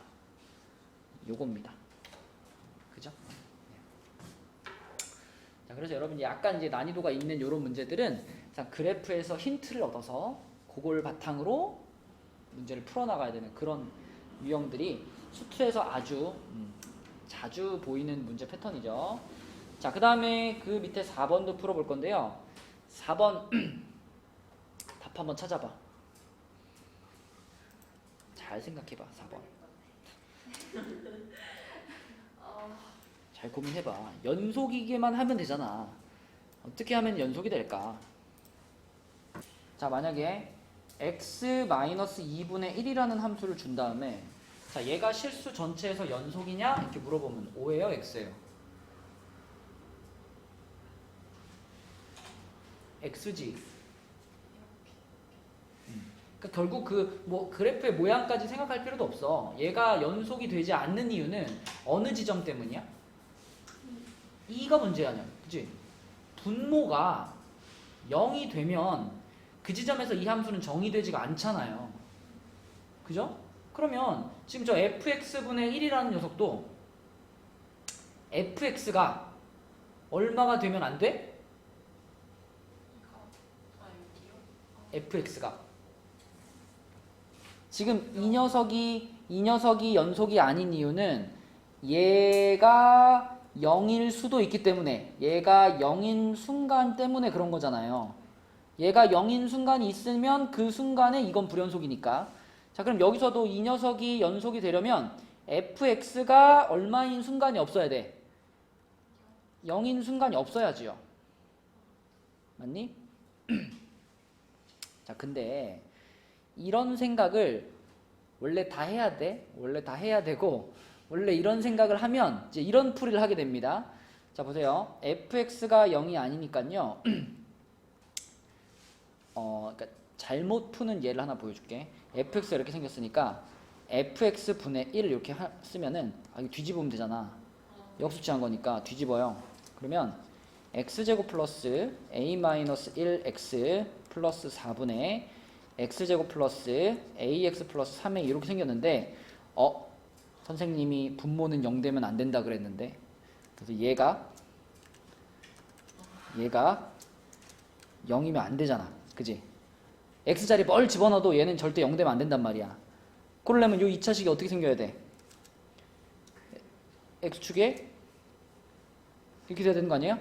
요겁니다. 그죠? 네. 자, 그래서 여러분 약간 이제 난이도가 있는 이런 문제들은 그래프에서 힌트를 얻어서 그걸 바탕으로 문제를 풀어나가야 되는 그런 유형들이 수투에서 아주 자주 보이는 문제 패턴이죠. 자, 그 다음에 그 밑에 4번도 풀어볼 건데요. 4번 답 한번 찾아봐. 잘 생각해봐. 4번 잘 고민해봐. 연속이기만 하면 되잖아. 어떻게 하면 연속이 될까? 자, 만약에 x-2분의 1이라는 함수를 준 다음에 자, 얘가 실수 전체에서 연속이냐? 이렇게 물어보면 O예요? X예요? X지. 그러니까 결국 그 뭐 그래프의 모양까지 생각할 필요도 없어. 얘가 연속이 되지 않는 이유는 어느 지점 때문이야? 이가 문제야, 그치? 분모가 0이 되면 그 지점에서 이 함수는 정의되지가 않잖아요. 그죠? 그러면 지금 저 fx분의 1이라는 녀석도 fx가 얼마가 되면 안 돼? fx가 지금 이 녀석이 연속이 아닌 이유는 얘가 0일 수도 있기 때문에, 얘가 0인 순간 때문에 그런 거잖아요. 얘가 0인 순간이 있으면 그 순간에 이건 불연속이니까. 자, 그럼 여기서도 이 녀석이 연속이 되려면 fx가 얼마인 순간이 없어야 돼? 0인 순간이 없어야지요. 맞니? 자, 근데 이런 생각을 원래 다 해야 돼. 원래 다 해야 되고, 원래 이런 생각을 하면 이제 이런 풀이를 하게 됩니다. 자, 보세요. fx가 0이 아니니까요. 그러니까 잘못 푸는 예를 하나 보여줄게. fx가 이렇게 생겼으니까 fx분의 1을 이렇게 쓰면은 이거 뒤집으면 되잖아. 역수치한 거니까 뒤집어요. 그러면 x제곱 플러스 a-1x 플러스 4분의 x제곱 플러스 ax 플러스 3a 이렇게 생겼는데 선생님이 분모는 0 되면 안 된다 그랬는데, 그래서 얘가 0이면 안 되잖아. 그지? x자리 뭘 집어넣어도 얘는 절대 0 되면 안 된단 말이야. 그러려면 요 2차식이 어떻게 생겨야 돼? x축에 이렇게 돼야 되는 거 아니에요?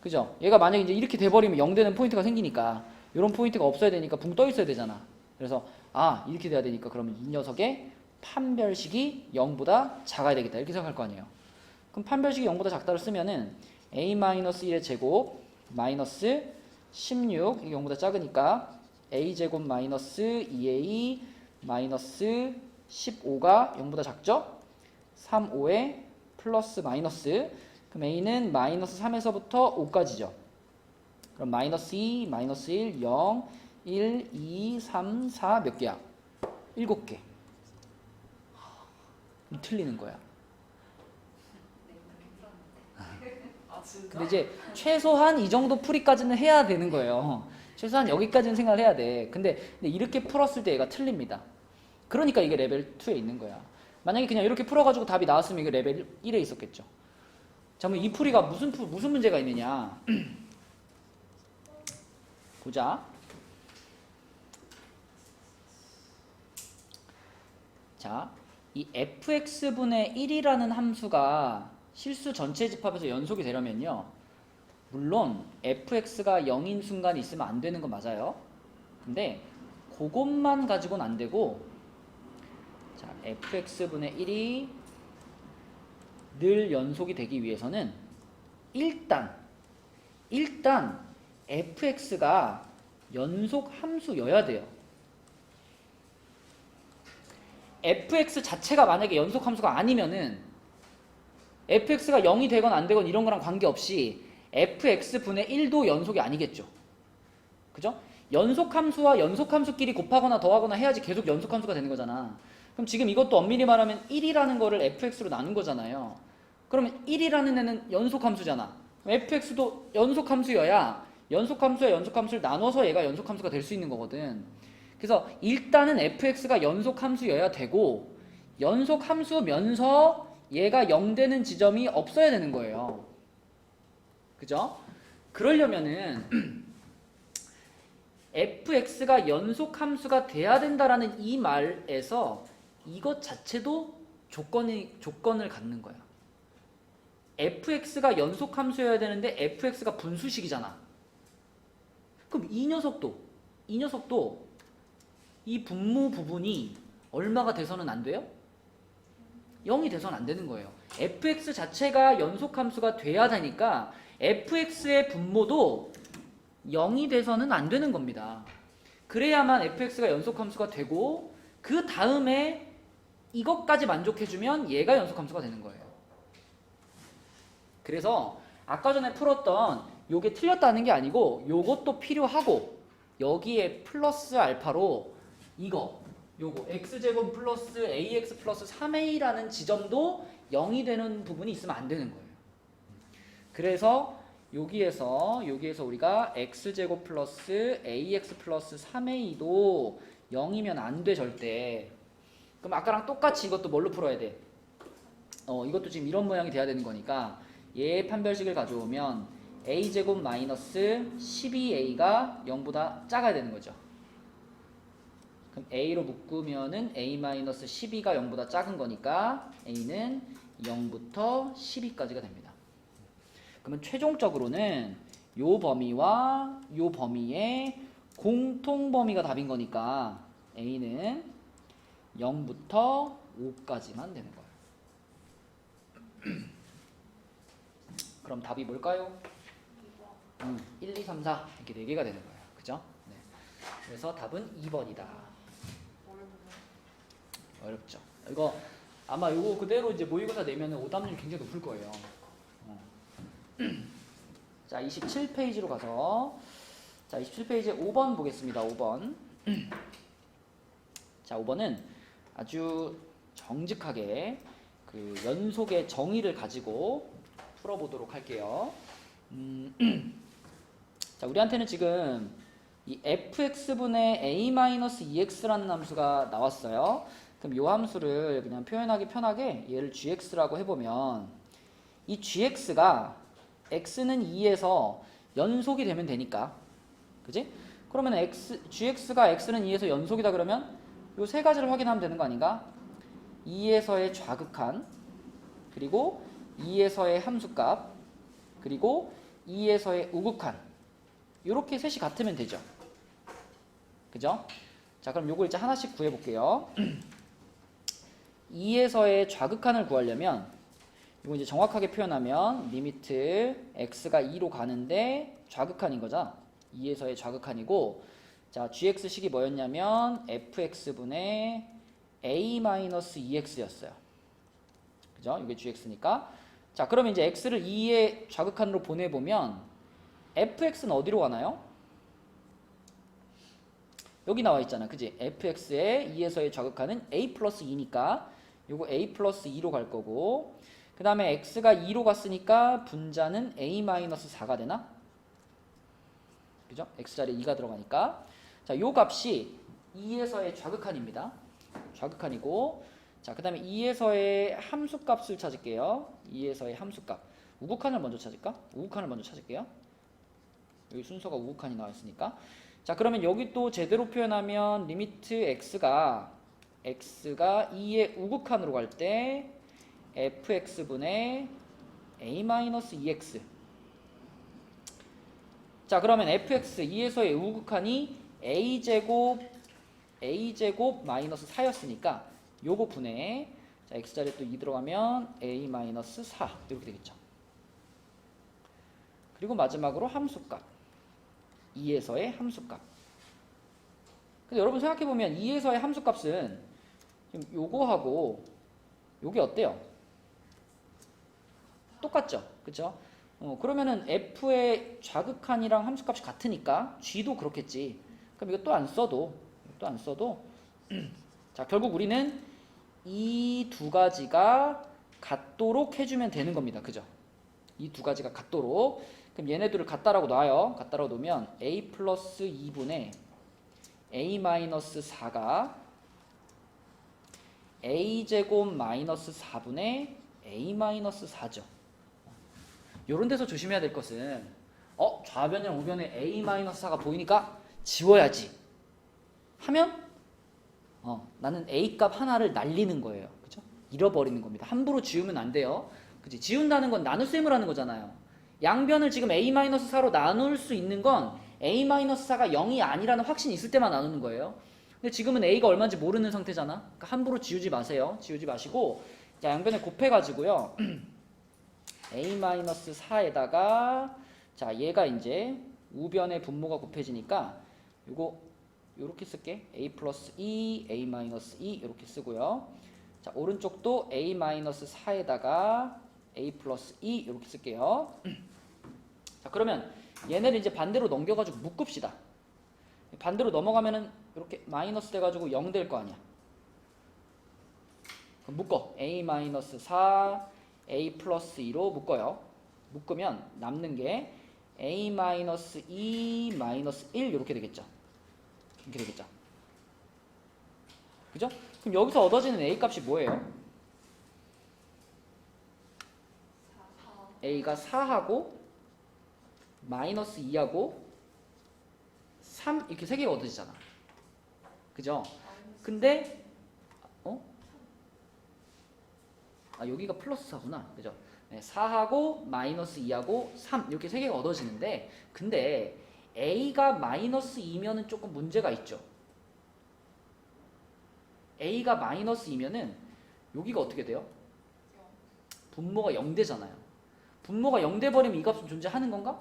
그죠? 얘가 만약에 이제 이렇게 돼버리면 0 되는 포인트가 생기니까 이런 포인트가 없어야 되니까 붕 떠 있어야 되잖아. 그래서 이렇게 돼야 되니까 그러면 이 녀석의 판별식이 0보다 작아야 되겠다. 이렇게 생각할 거 아니에요. 그럼 판별식이 0보다 작다를 쓰면은 a-1의 제곱 마이너스 16 이게 0보다 작으니까 a제곱 마이너스 2a 마이너스 15가 0보다 작죠? 3, 5에 플러스 마이너스, 그럼 a는 마이너스 3에서부터 5까지죠. 그럼 마이너스 2, 마이너스 1, 0, 1, 2, 3, 4 몇 개야? 7개. 그럼 틀리는 거야. 아 진짜? 근데 이제 최소한 이 정도 풀이까지는 해야 되는 거예요. 최소한 여기까지는 생각을 해야 돼. 근데 이렇게 풀었을 때 얘가 틀립니다. 그러니까 이게 레벨 2에 있는 거야. 만약에 그냥 이렇게 풀어가지고 답이 나왔으면 이게 레벨 1에 있었겠죠. 자, 그럼 이 풀이가 무슨 문제가 있느냐? 보자. 자, 이 fx분의 1이라는 함수가 실수 전체 집합에서 연속이 되려면요. 물론 fx가 0인 순간이 있으면 안 되는 거 맞아요. 근데 그것만 가지고는 안 되고, 자, fx분의 1이 늘 연속이 되기 위해서는 일단 fx가 연속 함수여야 돼요. fx 자체가 만약에 연속 함수가 아니면은 fx가 0이 되건 안 되건 이런 거랑 관계없이 fx분의 1도 연속이 아니겠죠. 그죠? 연속함수와 연속함수끼리 곱하거나 더하거나 해야지 계속 연속함수가 되는 거잖아. 그럼 지금 이것도 엄밀히 말하면 1이라는 거를 fx로 나눈 거잖아요. 그러면 1이라는 애는 연속함수잖아. fx도 연속함수여야 연속함수와 연속함수를 나눠서 얘가 연속함수가 될 수 있는 거거든. 그래서 일단은 fx가 연속함수여야 되고 연속함수면서 얘가 0 되는 지점이 없어야 되는 거예요. 그죠? 그러려면은 fx가 연속함수가 돼야 된다라는 이 말에서 이것 자체도 조건을 갖는 거야. fx가 연속함수여야 되는데 fx가 분수식이잖아. 그럼 이 녀석도 이 분모 부분이 얼마가 돼서는 안 돼요? 0이 돼서는 안 되는 거예요. fx 자체가 연속함수가 돼야 되니까 fx의 분모도 0이 돼서는 안 되는 겁니다. 그래야만 fx가 연속함수가 되고 그 다음에 이것까지 만족해주면 얘가 연속함수가 되는 거예요. 그래서 아까 전에 풀었던 요게 틀렸다는 게 아니고 요것도 필요하고 여기에 플러스 알파로 요거 x제곱 플러스 ax 플러스 3a라는 지점도 0이 되는 부분이 있으면 안 되는 거예요. 그래서 여기에서 우리가 x제곱 플러스 ax 플러스 3a도 0이면 안 돼 절대. 그럼 아까랑 똑같이 이것도 뭘로 풀어야 돼? 이것도 지금 이런 모양이 돼야 되는 거니까 얘의 판별식을 가져오면 a제곱 마이너스 12a가 0보다 작아야 되는 거죠. 그럼 a로 묶으면은 a 마이너스 12가 0보다 작은 거니까 a는 0부터 12까지가 됩니다. 그러면 최종적으로는 요 범위와 요 범위의 공통 범위가 답인 거니까 a는 0부터 5까지만 되는 거예요. 그럼 답이 뭘까요? 1, 2, 3, 4 이렇게 4개가 되는 거예요. 그죠? 네. 그래서 답은 2번이다. 어렵죠. 이거 아마 요거 그대로 이제 모의고사 내면은 오답률이 굉장히 높을 거예요. 자, 27페이지로 가서 자, 27페이지 5번 보겠습니다. 5번. 자, 5번은 아주 정직하게 그 연속의 정의를 가지고 풀어보도록 할게요. 자, 우리한테는 지금 이 fx분의 a-ex라는 함수가 나왔어요. 그럼 이 함수를 그냥 표현하기 편하게 얘를 gx라고 해보면 이 gx가 x는 2에서 연속이 되면 되니까, 그지? 그러면 gx가 x는 2에서 연속이다 그러면 이 세 가지를 확인하면 되는 거 아닌가? 2에서의 좌극한, 그리고 2에서의 함수값, 그리고 2에서의 우극한, 이렇게 셋이 같으면 되죠. 그죠? 자, 그럼 요걸 이제 하나씩 구해볼게요. 2에서의 좌극한을 구하려면 이거 이제 정확하게 표현하면 리미트 x가 2로 가는데 좌극한인 거죠. 2에서의 좌극한이고, 자, gx식이 뭐였냐면 fx분의 a-2x였어요. 그죠? 이게 gx니까. 자, 그러면 이제 x를 2의 좌극한으로 보내보면 fx는 어디로 가나요? 여기 나와 있잖아. 그지? fx의 2에서의 좌극한은 a 플러스 2니까 요거 a 플러스 2로 갈 거고, 그 다음에 x가 2로 갔으니까 분자는 a 마이너스 4가 되나? 그죠? x자리에 2가 들어가니까. 자, 요 값이 2에서의 좌극한입니다. 좌극한이고, 자, 그 다음에 2에서의 함수값을 찾을게요. 2에서의 함수값. 우극한을 먼저 찾을까? 우극한을 먼저 찾을게요. 여기 순서가 우극한이 나와 있으니까. 자, 그러면 여기 또 제대로 표현하면 리미트 x가 2의 우극한으로 갈 때 fx분의 a-2x. 자, 그러면 fx 2에서의 우극한이 a제곱 마이너스 4였으니까 요거 분해, 자, x자리에 또 2 들어가면 a 마이너스 4 이렇게 되겠죠. 그리고 마지막으로 함수값, 2에서의 함수값. 근데 여러분 생각해보면 2에서의 함수값은 지금 요거하고 요게 어때요? 똑같죠? 그쵸? 그러면은 f의 좌극한이랑 함수값이 같으니까 g도 그렇겠지. 그럼 이거 또 안 써도 자, 결국 우리는 이 두 가지가 같도록 해주면 되는 겁니다. 그죠? 이 두 가지가 같도록. 그럼 얘네들을 같다라고 놔요. 같다라고 놓으면 a 플러스 2분의 a 마이너스 4가 a제곱 마이너스 4분의 a 마이너스 4죠. 요런 데서 조심해야 될 것은 좌변이랑 우변에 a 마이너스 4가 보이니까 지워야지 하면 나는 a 값 하나를 날리는 거예요. 그죠? 잃어버리는 겁니다. 함부로 지우면 안 돼요. 그치? 지운다는 건 나눗셈을 하는 거잖아요. 양변을 지금 a-4로 나눌 수 있는 건 a-4가 0이 아니라는 확신이 있을 때만 나누는 거예요. 근데 지금은 a가 얼마인지 모르는 상태잖아. 그러니까 함부로 지우지 마세요. 지우지 마시고, 자, 양변에 곱해가지고요. a-4에다가, 자, 얘가 이제 우변의 분모가 곱해지니까 요거 요렇게 쓸게. a 플러스 2, a 마이너스 2 이렇게 쓰고요. 자, 오른쪽도 a-4에다가 a 플러스 2 이렇게 쓸게요. 자, 그러면 얘네를 이제 반대로 넘겨가지고 묶읍시다. 반대로 넘어가면은 이렇게 마이너스 돼가지고 0 될 거 아니야. 그럼 묶어. a-4, a 플러스 2로 묶어요. 묶으면 남는 게 a-2 마이너스 1 이렇게 되겠죠. 이렇게 되겠죠. 그죠? 그럼 여기서 얻어지는 a 값이 뭐예요? a가 4하고 마이너스 2하고 3 이렇게 세 개가 얻어지잖아. 그죠? 근데 여기가 플러스 4구나. 그죠? 네, 4하고 마이너스 2하고 3 이렇게 세 개가 얻어지는데, 근데 a가 마이너스 2면은 조금 문제가 있죠. a가 마이너스 2면은 여기가 어떻게 돼요? 분모가 0 되잖아요. 분모가 0 돼버리면 이 값은 존재하는 건가?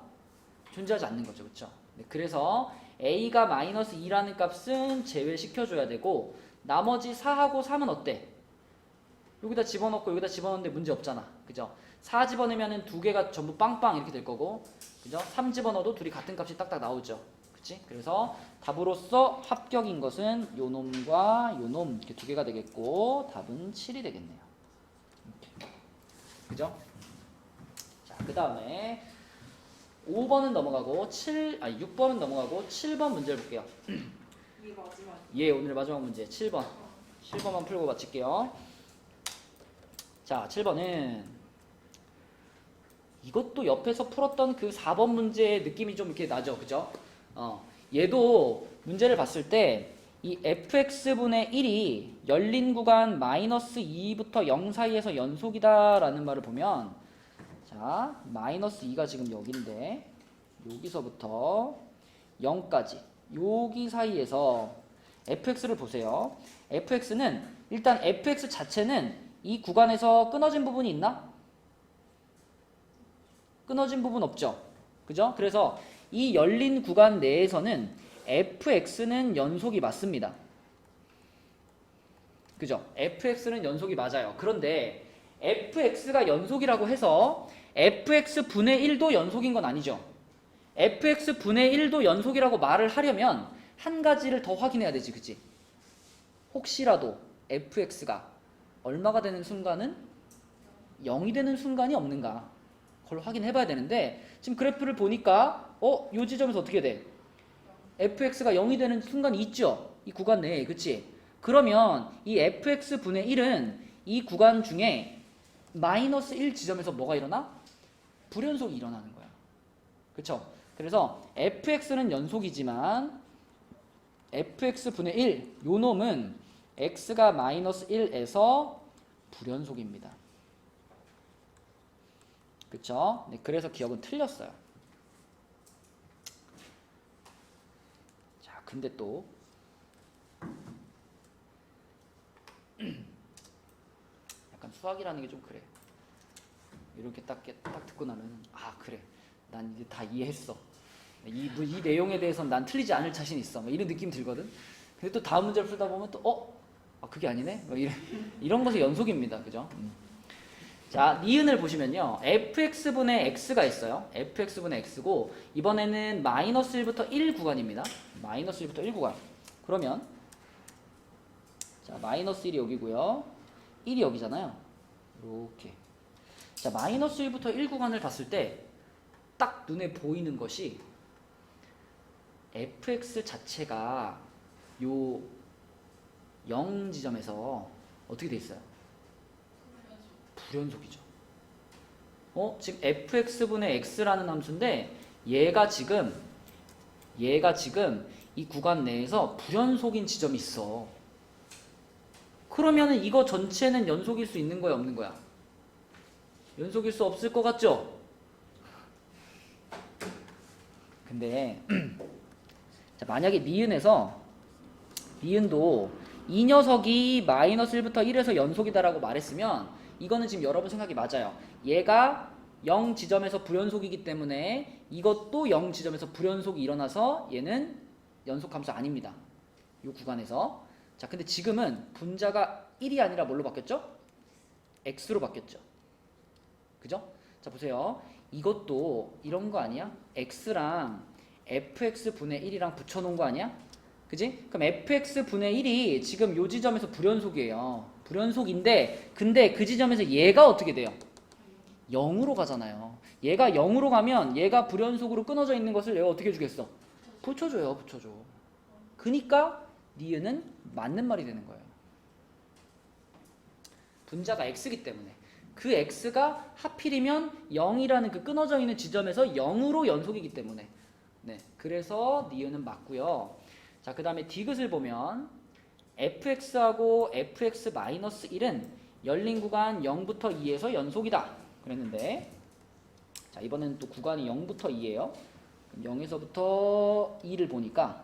존재하지 않는 거죠. 그렇죠? 네, 그래서 a가 마이너스 2라는 값은 제외시켜줘야 되고, 나머지 4하고 3은 어때? 여기다 집어넣고 여기다 집어넣는데 문제 없잖아. 그죠? 4 집어넣으면 두 개가 전부 빵빵 이렇게 될 거고, 그죠? 3 집어넣어도 둘이 같은 값이 딱딱 나오죠. 그치? 그래서 답으로서 합격인 것은 요 놈과 요 놈 이렇게 두 개가 되겠고, 답은 7이 되겠네요. 이렇게. 그죠? 자, 그 다음에 5번은 넘어가고 6번은 넘어가고 7번 문제를 볼게요. 이게 마지막. 예, 오늘 마지막 문제 7번. 7번만 풀고 마칠게요. 자, 7번은 이것도 옆에서 풀었던 그 4번 문제의 느낌이 좀 이렇게 나죠. 그죠? 얘도 문제를 봤을 때 이 fx분의 1이 열린 구간 마이너스 2부터 0 사이에서 연속이다라는 말을 보면, 자, 마이너스 2가 지금 여기인데 여기서부터 0까지 여기 사이에서 fx를 보세요. fx는 일단 fx 자체는 이 구간에서 끊어진 부분이 있나? 끊어진 부분 없죠. 그죠? 그래서 이 열린 구간 내에서는 fx는 연속이 맞습니다. 그죠? fx는 연속이 맞아요. 그런데 fx가 연속이라고 해서 fx분의 1도 연속인 건 아니죠. fx분의 1도 연속이라고 말을 하려면 한 가지를 더 확인해야 되지. 그치? 혹시라도 fx가 얼마가 되는 순간은 0이 되는 순간이 없는가 그걸 확인해 봐야 되는데 지금 그래프를 보니까 요 지점에서 어떻게 돼? fx가 0이 되는 순간이 있죠? 이 구간 내에 그치? 그러면 이 fx분의 1은 이 구간 중에 마이너스 1 지점에서 뭐가 일어나? 불연속이 일어나는 거야 그쵸? 그래서 fx는 연속이지만 fx분의 1 요 놈은 x가 마이너스 1에서 불연속입니다 그쵸? 네, 그래서 기억은 틀렸어요 자 근데 또 약간 수학이라는 게 좀 그래 이렇게 딱 듣고 나면 아 그래 난 이제 다 이해했어 이 내용에 대해서는 난 틀리지 않을 자신 있어 이런 느낌 들거든 근데 또 다음 문제를 풀다 보면 또 그게 아니네 이런 것이 연속입니다 그죠? 자 니은을 보시면요 fx분의 x가 있어요 fx분의 x고 이번에는 마이너스 1부터 1 구간입니다 마이너스 1부터 1 구간 그러면 자 마이너스 1이 여기고요 1이 여기잖아요 이렇게 자 마이너스 1부터 1 구간을 봤을 때 딱 눈에 보이는 것이 fx 자체가 요 0 지점에서 어떻게 돼 있어요? 불연속이죠. 지금 fx분의 x라는 함수인데 얘가 지금 이 구간 내에서 불연속인 지점이 있어. 그러면은 이거 전체는 연속일 수 있는 거야, 없는 거야? 연속일 수 없을 것 같죠? 근데 자, 만약에 니은도 이 녀석이 마이너스 1부터 1에서 연속이다라고 말했으면 이거는 지금 여러분 생각이 맞아요. 얘가 0 지점에서 불연속이기 때문에 이것도 0 지점에서 불연속이 일어나서 얘는 연속함수 아닙니다. 이 구간에서. 자, 근데 지금은 분자가 1이 아니라 뭘로 바뀌었죠? x로 바뀌었죠. 그죠? 자, 보세요. 이것도 이런 거 아니야? x랑 fx분의 1이랑 붙여놓은 거 아니야? 그지? 그럼 fx분의 1이 지금 요 지점에서 불연속이에요. 불연속인데 근데 그 지점에서 얘가 어떻게 돼요? 0으로 가잖아요. 얘가 0으로 가면 얘가 불연속으로 끊어져 있는 것을 얘가 어떻게 해주겠어? 붙여줘요. 붙여줘. 그니까 니은은 맞는 말이 되는 거예요. 분자가 x이기 때문에 그 x가 하필이면 0이라는 그 끊어져 있는 지점에서 0으로 연속이기 때문에 네, 그래서 니은은 맞고요. 자, 그 다음에 디귿을 보면 fx하고 fx-1은 열린 구간 0부터 2에서 연속이다 그랬는데 자, 이번에는 또 구간이 0부터 2예요. 0에서부터 2를 보니까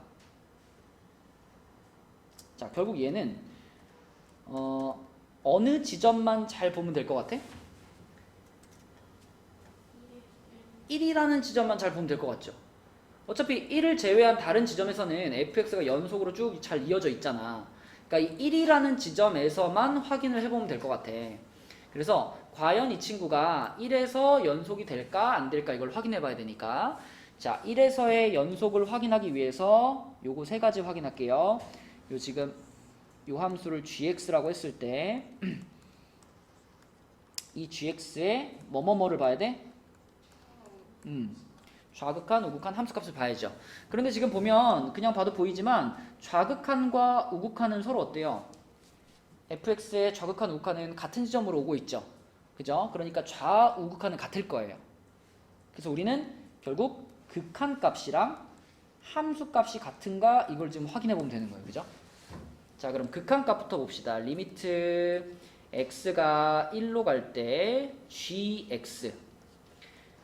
자, 결국 얘는 어느 지점만 잘 보면 될 것 같아? 1이라는 지점만 잘 보면 될 것 같죠? 어차피 1을 제외한 다른 지점에서는 fx가 연속으로 쭉 잘 이어져 있잖아. 그러니까 이 1이라는 지점에서만 확인을 해보면 될 것 같아. 그래서 과연 이 친구가 1에서 연속이 될까 안 될까 이걸 확인해 봐야 되니까 자 1에서의 연속을 확인하기 위해서 요거 세 가지 확인할게요. 요 지금 요 함수를 gx라고 했을 때 이 gx의 뭐뭐뭐를 봐야 돼? 좌극한, 우극한 함수값을 봐야죠. 그런데 지금 보면 그냥 봐도 보이지만 좌극한과 우극한은 서로 어때요? fx의 좌극한, 우극한은 같은 지점으로 오고 있죠. 그죠? 그러니까 좌우극한은 같을 거예요. 그래서 우리는 결국 극한값이랑 함수값이 같은가 이걸 지금 확인해 보면 되는 거예요. 그죠? 자, 그럼 극한값부터 봅시다. 리미트 x가 1로 갈 때 gx.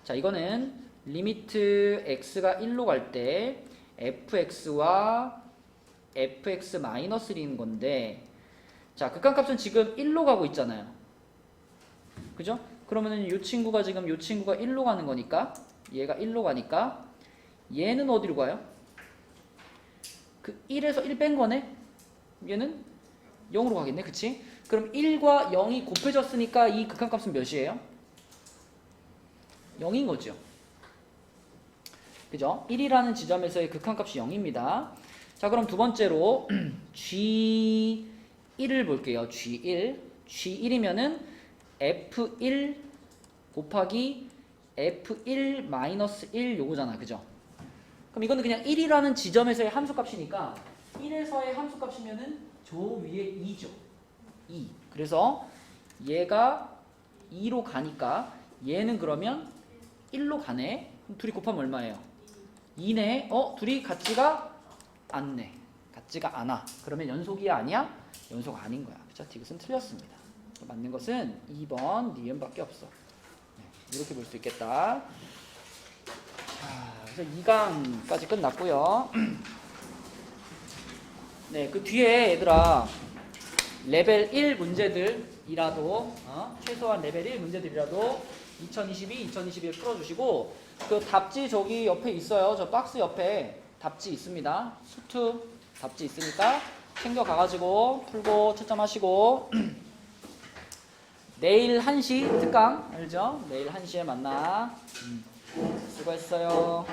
자, 이거는 리미트 x가 1로 갈 때 fx와 fx-1인 건데 자, 극한값은 지금 1로 가고 있잖아요. 그죠? 그러면은 이 친구가 지금 이 친구가 1로 가는 거니까 얘가 1로 가니까 얘는 어디로 가요? 그 1에서 1 뺀 거네? 얘는 0으로 가겠네. 그치? 그럼 1과 0이 곱해졌으니까 이 극한값은 몇이에요? 0인 거죠. 그죠? 1이라는 지점에서의 극한값이 0입니다. 자, 그럼 두 번째로 G1을 볼게요. G1. G1이면은 F1 곱하기 F1 마이너스 1 요거잖아. 그죠? 그럼 이거는 그냥 1이라는 지점에서의 함수값이니까 1에서의 함수값이면은 저 위에 2죠. 2. 그래서 얘가 2로 가니까 얘는 그러면 1로 가네. 그럼 둘이 곱하면 얼마예요? 2네. 둘이 같지가 않네. 같지가 않아. 그러면 연속이야 아니야? 연속 아닌 거야. 그죠? 이것은 틀렸습니다. 맞는 것은 2번 니은밖에 없어. 네, 이렇게 볼 수 있겠다. 자, 그래서 2강까지 끝났고요. 네, 그 뒤에 얘들아 레벨 1 문제들이라도 최소한 레벨 1 문제들이라도 2022, 2021 풀어주시고 그 답지 저기 옆에 있어요. 저 박스 옆에 답지 있습니다. 수트 답지 있으니까 챙겨 가가지고 풀고 채점하시고 내일 1시 특강 알죠? 내일 1시에 만나. 수고했어요.